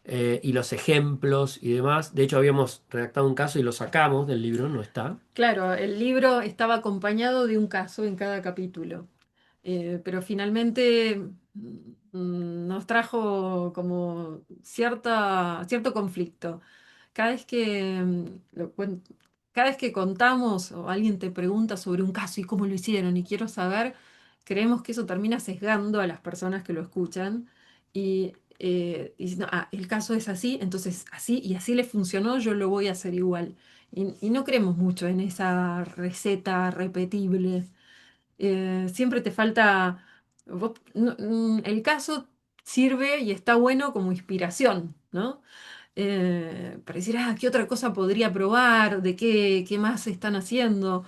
y los ejemplos y demás. De hecho, habíamos redactado un caso y lo sacamos del libro, no está. Claro, el libro estaba acompañado de un caso en cada capítulo. Pero finalmente nos trajo como cierto conflicto. Cada vez que, cada vez que contamos o alguien te pregunta sobre un caso y cómo lo hicieron y quiero saber, creemos que eso termina sesgando a las personas que lo escuchan y dicen, "Ah, el caso es así, entonces así y así le funcionó, yo lo voy a hacer igual". Y no creemos mucho en esa receta repetible. Siempre te falta, el caso sirve y está bueno como inspiración, ¿no? Para decir, ah, ¿qué otra cosa podría probar? ¿De qué más están haciendo?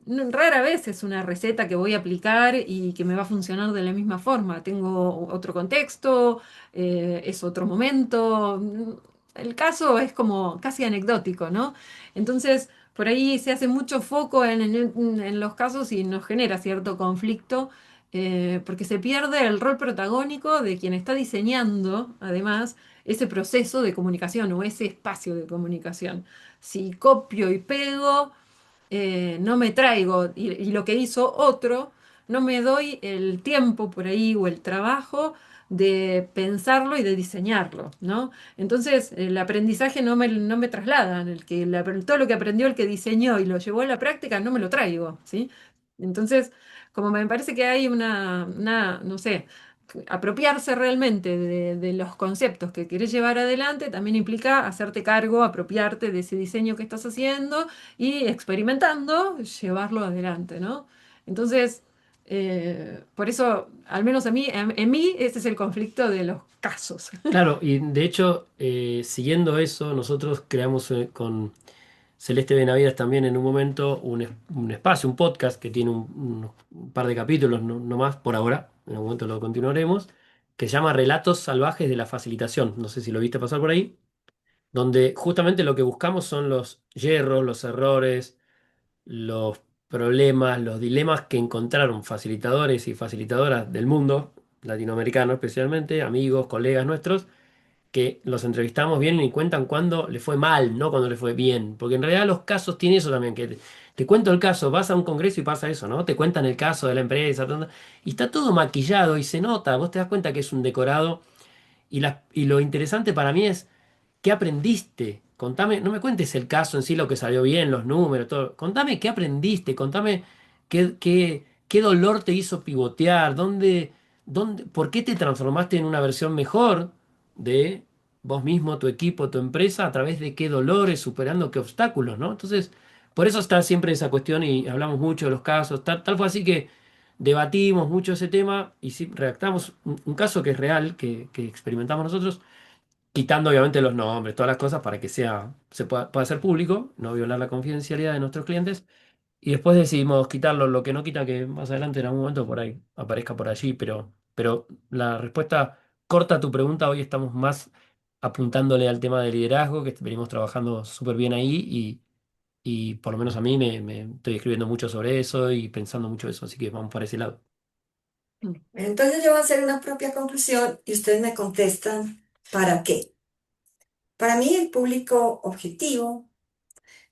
Rara vez es una receta que voy a aplicar y que me va a funcionar de la misma forma. Tengo otro contexto, es otro momento. El caso es como casi anecdótico, ¿no? Entonces, por ahí se hace mucho foco en los casos y nos genera cierto conflicto, porque se pierde el rol protagónico de quien está diseñando, además, ese proceso de comunicación o ese espacio de comunicación. Si copio y pego no me traigo y lo que hizo otro, no me doy el tiempo por ahí o el trabajo de pensarlo y de diseñarlo, ¿no? Entonces, el aprendizaje no me traslada, todo lo que aprendió el que diseñó y lo llevó a la práctica, no me lo traigo, ¿sí? Entonces, como me parece que hay no sé, apropiarse realmente de los conceptos que querés llevar adelante, también implica hacerte cargo, apropiarte de ese diseño que estás haciendo y experimentando, llevarlo adelante, ¿no? Entonces, por eso, al menos en mí, ese es el conflicto de los casos. Claro, y de hecho, siguiendo eso, nosotros creamos con Celeste Benavides también en un momento un espacio, un podcast que tiene un par de capítulos, no más por ahora, en algún momento lo continuaremos, que se llama Relatos Salvajes de la Facilitación. No sé si lo viste pasar por ahí, donde justamente lo que buscamos son los yerros, los errores, los problemas, los dilemas que encontraron facilitadores y facilitadoras del mundo, latinoamericano especialmente, amigos, colegas nuestros, que los entrevistamos, vienen y cuentan cuando le fue mal, no cuando le fue bien. Porque en realidad los casos tienen eso también, que te cuento el caso, vas a un congreso y pasa eso, ¿no? Te cuentan el caso de la empresa, y está todo maquillado y se nota, vos te das cuenta que es un decorado. Y lo interesante para mí es, ¿qué aprendiste? Contame, no me cuentes el caso en sí, lo que salió bien, los números, todo. Contame qué aprendiste, contame qué dolor te hizo pivotear, por qué te transformaste en una versión mejor de vos mismo, tu equipo, tu empresa, a través de qué dolores, superando qué obstáculos, ¿no? Entonces, por eso está siempre esa cuestión y hablamos mucho de los casos. Tal fue así que debatimos mucho ese tema y sí, redactamos un caso que es real, que experimentamos nosotros quitando obviamente los nombres, todas las cosas para que pueda ser público, no violar la confidencialidad de nuestros clientes. Y después decidimos quitarlo, lo que no quita que más adelante en algún momento por ahí aparezca por allí, pero la respuesta corta a tu pregunta, hoy estamos más apuntándole al tema de liderazgo, que venimos trabajando súper bien ahí y por lo menos a mí me estoy escribiendo mucho sobre eso y pensando mucho eso, así que vamos para ese lado. Mm. Entonces yo voy a hacer una propia conclusión y ustedes me contestan, ¿para qué? Para mí el público objetivo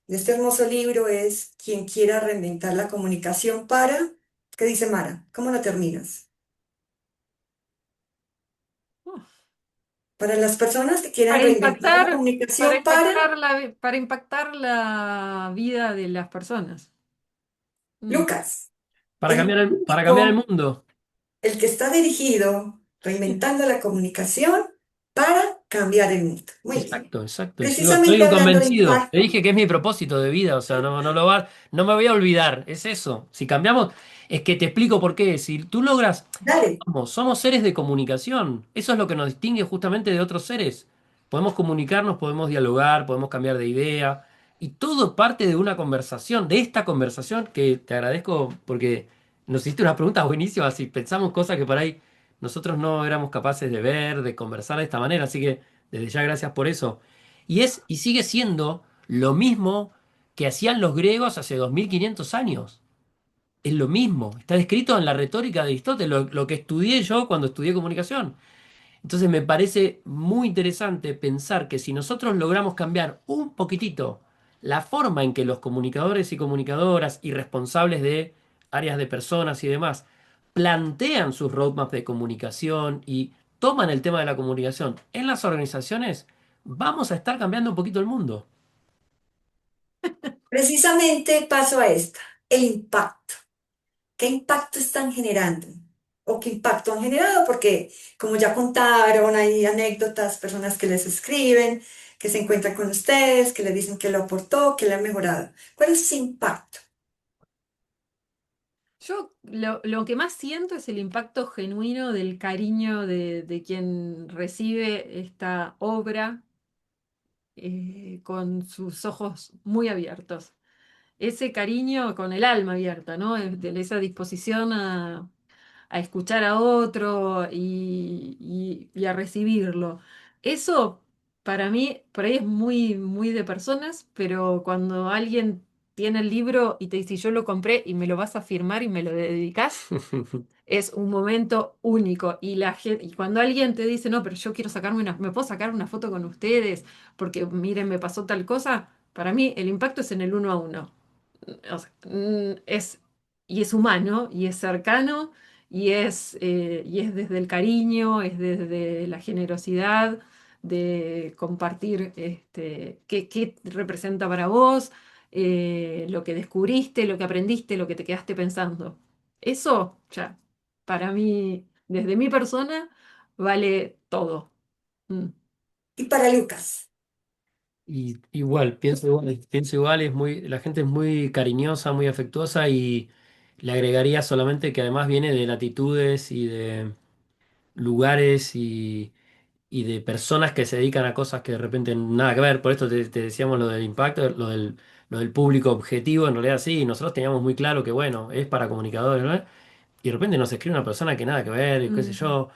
de este hermoso libro es quien quiera reinventar la comunicación para, ¿qué dice Mara? ¿Cómo la terminas? Para las personas que quieran Para reinventar la impactar, comunicación para para impactar la vida de las personas. Mm. Lucas, Para el cambiar para cambiar el público, mundo. el que está dirigido, reinventando la comunicación para cambiar el mundo. Muy bien. Exacto, exacto. Estoy Precisamente un hablando de convencido. Te impacto, dije que es mi propósito de vida, o sea, no me voy a olvidar. Es eso. Si cambiamos, es que te explico por qué. Si tú logras, dale. somos seres de comunicación. Eso es lo que nos distingue justamente de otros seres. Podemos comunicarnos, podemos dialogar, podemos cambiar de idea. Y todo parte de una conversación, de esta conversación que te agradezco porque nos hiciste unas preguntas buenísimas y pensamos cosas que por ahí nosotros no éramos capaces de ver, de conversar de esta manera. Así que desde ya gracias por eso. Y sigue siendo lo mismo que hacían los griegos hace 2500 años. Es lo mismo. Está descrito en la retórica de Aristóteles, lo que estudié yo cuando estudié comunicación. Entonces me parece muy interesante pensar que si nosotros logramos cambiar un poquitito la forma en que los comunicadores y comunicadoras y responsables de áreas de personas y demás plantean sus roadmaps de comunicación y toman el tema de la comunicación en las organizaciones, vamos a estar cambiando un poquito el mundo. Precisamente paso a esta, el impacto. ¿Qué impacto están generando? ¿O qué impacto han generado? Porque como ya contaron, hay anécdotas, personas que les escriben, que se encuentran con ustedes, que les dicen que lo aportó, que le han mejorado. ¿Cuál es ese impacto? Yo lo que más siento es el impacto genuino del cariño de quien recibe esta obra con sus ojos muy abiertos. Ese cariño con el alma abierta, ¿no? De esa disposición a escuchar a otro y a recibirlo. Eso para mí, por ahí es muy, muy de personas, pero cuando alguien tiene el libro y te dice, yo lo compré y me lo vas a firmar y me lo dedicas, es un momento único. Y cuando alguien te dice, no, pero yo quiero ¿me puedo sacar una foto con ustedes? Porque miren, me pasó tal cosa. Para mí el impacto es en el uno a uno. O sea, y es humano, y es cercano, y es desde el cariño, es desde la generosidad de compartir qué representa para vos, lo que descubriste, lo que aprendiste, lo que te quedaste pensando. Eso, ya, para mí, desde mi persona, vale todo. Mm. Y para Lucas. Y igual, pienso igual, la gente es muy cariñosa, muy afectuosa y le agregaría solamente que además viene de latitudes y de lugares y de personas que se dedican a cosas que de repente nada que ver. Por esto te decíamos lo del impacto, lo del público objetivo, en realidad sí, nosotros teníamos muy claro que bueno, es para comunicadores, ¿no? Y de repente nos escribe una persona que nada que ver, qué sé Mm. yo,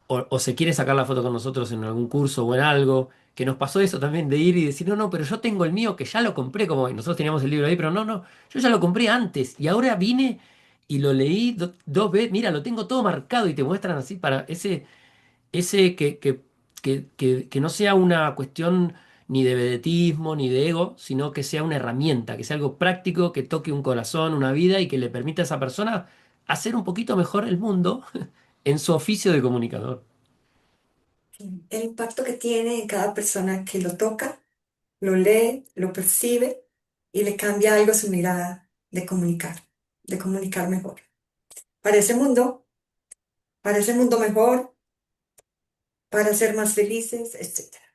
o se quiere sacar la foto con nosotros en algún curso o en algo, que nos pasó eso también de ir y decir, no, no, pero yo tengo el mío que ya lo compré, como y nosotros teníamos el libro ahí, pero no, no, yo ya lo compré antes y ahora vine y lo leí dos veces, mira, lo tengo todo marcado y te muestran así para ese que no sea una cuestión ni de vedetismo ni de ego, sino que sea una herramienta, que sea algo práctico, que toque un corazón, una vida y que le permita a esa persona hacer un poquito mejor el mundo en su oficio de comunicador. El impacto que tiene en cada persona que lo toca, lo lee, lo percibe y le cambia algo su mirada de comunicar mejor. Para ese mundo, para ese mundo mejor, para ser más felices, etcétera.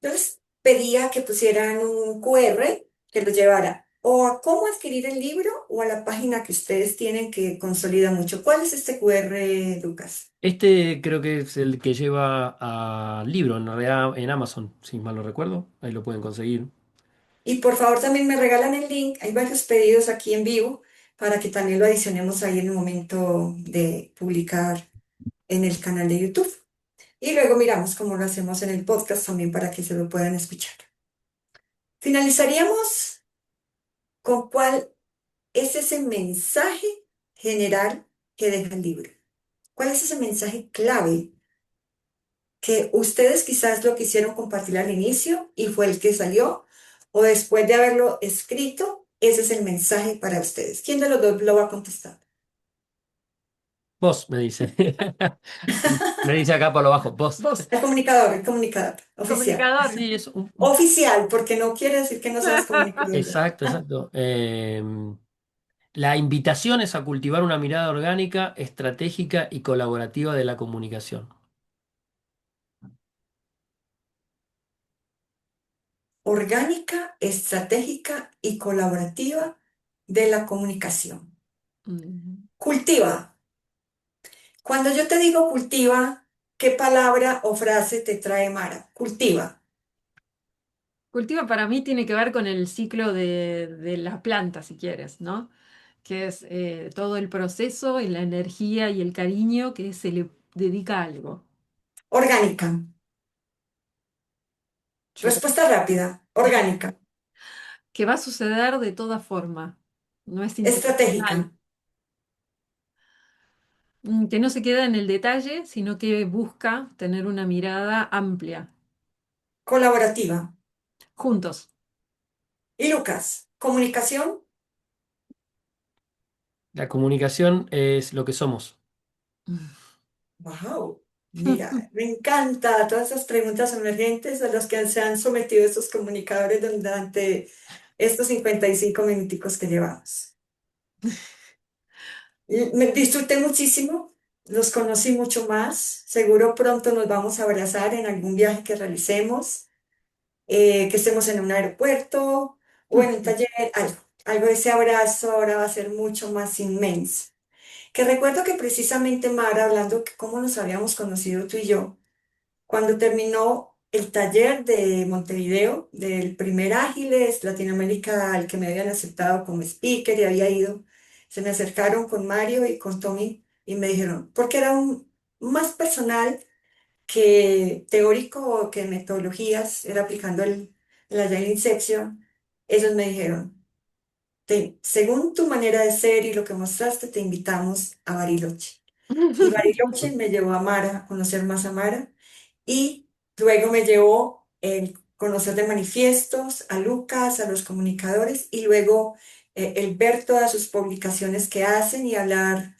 Yo les pedía que pusieran un QR que los llevara o a cómo adquirir el libro o a la página que ustedes tienen que consolida mucho. ¿Cuál es este QR, Lucas? Este creo que es el que lleva al libro, en realidad en Amazon, si mal no recuerdo. Ahí lo pueden conseguir. Y por favor también me regalan el link. Hay varios pedidos aquí en vivo para que también lo adicionemos ahí en el momento de publicar en el canal de YouTube. Y luego miramos cómo lo hacemos en el podcast también para que se lo puedan escuchar. Finalizaríamos con cuál es ese mensaje general que deja el libro. ¿Cuál es ese mensaje clave que ustedes quizás lo quisieron compartir al inicio y fue el que salió? O después de haberlo escrito, ese es el mensaje para ustedes. ¿Quién de los dos lo va a contestar? Vos, me dice. Me dice acá por lo bajo, vos. Vos, El comunicador, oficial. comunicador. Sí, es Oficial, porque no quiere decir que no seas comunicador. exacto, exacto. La invitación es a cultivar una mirada orgánica, estratégica y colaborativa de la comunicación. Orgánica, estratégica y colaborativa de la comunicación. Mm. Cultiva. Cuando yo te digo cultiva, ¿qué palabra o frase te trae Mara? Cultiva. Cultiva para mí tiene que ver con el ciclo de la planta, si quieres, ¿no? Que es todo el proceso y la energía y el cariño que se le dedica a algo. Orgánica. Yo creo Respuesta rápida. Orgánica. que va a suceder de toda forma, no es Estratégica. intencional. Que no se queda en el detalle, sino que busca tener una mirada amplia, Colaborativa. juntos. Y Lucas, comunicación. La comunicación es lo que somos. Wow. Mira, me encanta todas esas preguntas emergentes a las que se han sometido estos comunicadores durante estos 55 minuticos que llevamos. Y me disfruté muchísimo, los conocí mucho más. Seguro pronto nos vamos a abrazar en algún viaje que realicemos, que estemos en un aeropuerto o en un taller, algo de ese abrazo ahora va a ser mucho más inmenso. Que recuerdo que precisamente Mara, hablando que cómo nos habíamos conocido tú y yo, cuando terminó el taller de Montevideo, del primer Ágiles Latinoamérica al que me habían aceptado como speaker y había ido, se me acercaron con Mario y con Tommy y me dijeron, porque era un más personal que teórico, que metodologías, era aplicando el Agile Inception, ellos me dijeron, según tu manera de ser y lo que mostraste, te invitamos a Bariloche. Y Bariloche me llevó a Mara, a conocer más a Mara, y luego me llevó el conocer de manifiestos, a Lucas, a los comunicadores, y luego el ver todas sus publicaciones que hacen y hablar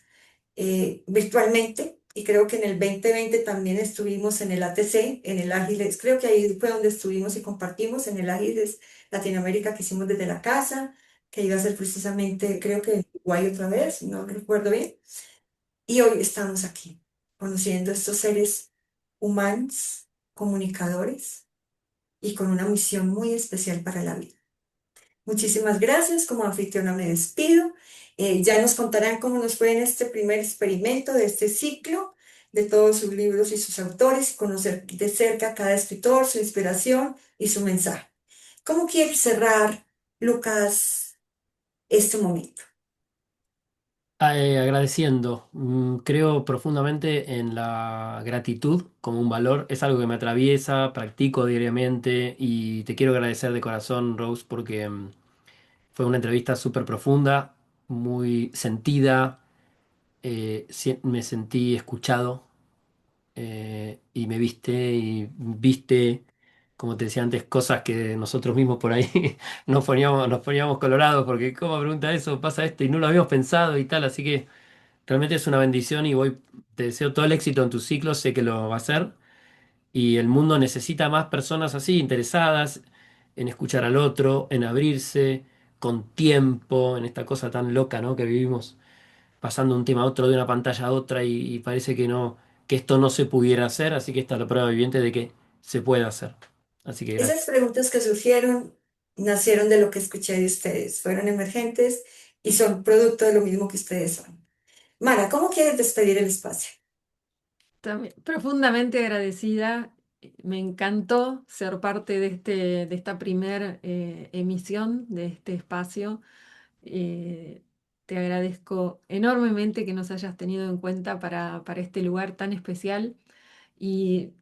virtualmente. Y creo que en el 2020 también estuvimos en el ATC, en el Ágiles, creo que ahí fue donde estuvimos y compartimos en el Ágiles Latinoamérica que hicimos desde la casa, que iba a ser precisamente, creo que en Uruguay otra vez, no recuerdo bien. Y hoy estamos aquí, conociendo a estos seres humanos, comunicadores y con una misión muy especial para la vida. Muchísimas gracias, como anfitriona me despido. Ya nos contarán cómo nos fue en este primer experimento de este ciclo, de todos sus libros y sus autores, y conocer de cerca a cada escritor, su inspiración y su mensaje. ¿Cómo quieres cerrar, Lucas, este momento? Agradeciendo. Creo profundamente en la gratitud como un valor. Es algo que me atraviesa, practico diariamente y te quiero agradecer de corazón, Rose, porque fue una entrevista súper profunda, muy sentida. Me sentí escuchado y me viste, como te decía antes, cosas que nosotros mismos por ahí nos poníamos colorados porque ¿cómo pregunta eso? Pasa esto y no lo habíamos pensado y tal, así que realmente es una bendición y te deseo todo el éxito en tu ciclo, sé que lo va a hacer y el mundo necesita más personas así, interesadas en escuchar al otro, en abrirse, con tiempo, en esta cosa tan loca, ¿no? que vivimos pasando un tema a otro, de una pantalla a otra y parece que no, que esto no se pudiera hacer, así que esta es la prueba viviente de que se puede hacer. Así que Esas gracias. preguntas que surgieron nacieron de lo que escuché de ustedes, fueron emergentes y son producto de lo mismo que ustedes son. Mara, ¿cómo quieres despedir el espacio? También, profundamente agradecida. Me encantó ser parte de esta primer emisión de este espacio. Eh, Te agradezco enormemente que nos hayas tenido en cuenta para este lugar tan especial y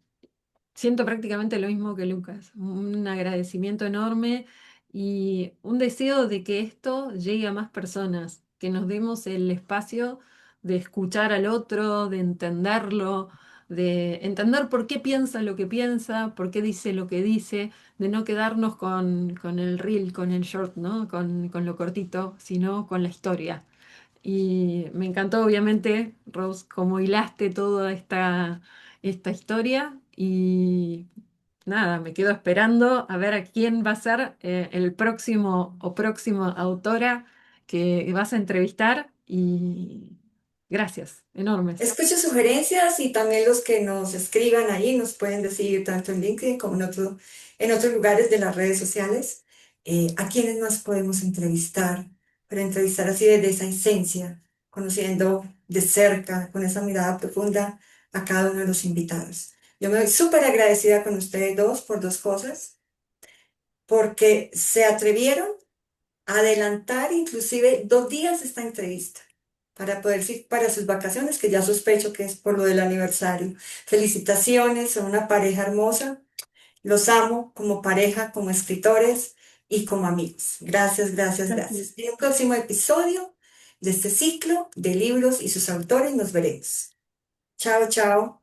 siento prácticamente lo mismo que Lucas, un agradecimiento enorme y un deseo de que esto llegue a más personas, que nos demos el espacio de escuchar al otro, de entenderlo, de entender por qué piensa lo que piensa, por qué dice lo que dice, de no quedarnos con el reel, con el short, ¿no? Con lo cortito, sino con la historia. Y me encantó, obviamente, Rose, cómo hilaste toda esta historia. Y nada, me quedo esperando a ver a quién va a ser el próximo o próxima autora que vas a entrevistar. Y gracias, enormes. Escucho sugerencias y también los que nos escriban ahí nos pueden decir tanto en LinkedIn como en otros lugares de las redes sociales a quiénes más podemos entrevistar, pero entrevistar así desde esa esencia, conociendo de cerca, con esa mirada profunda a cada uno de los invitados. Yo me doy súper agradecida con ustedes dos por dos cosas, porque se atrevieron adelantar inclusive 2 días esta entrevista para poder ir para sus vacaciones, que ya sospecho que es por lo del aniversario. Felicitaciones, son una pareja hermosa. Los amo como pareja, como escritores y como amigos. Gracias, gracias, Gracias. gracias. En un próximo episodio de este ciclo de libros y sus autores nos veremos. Chao, chao.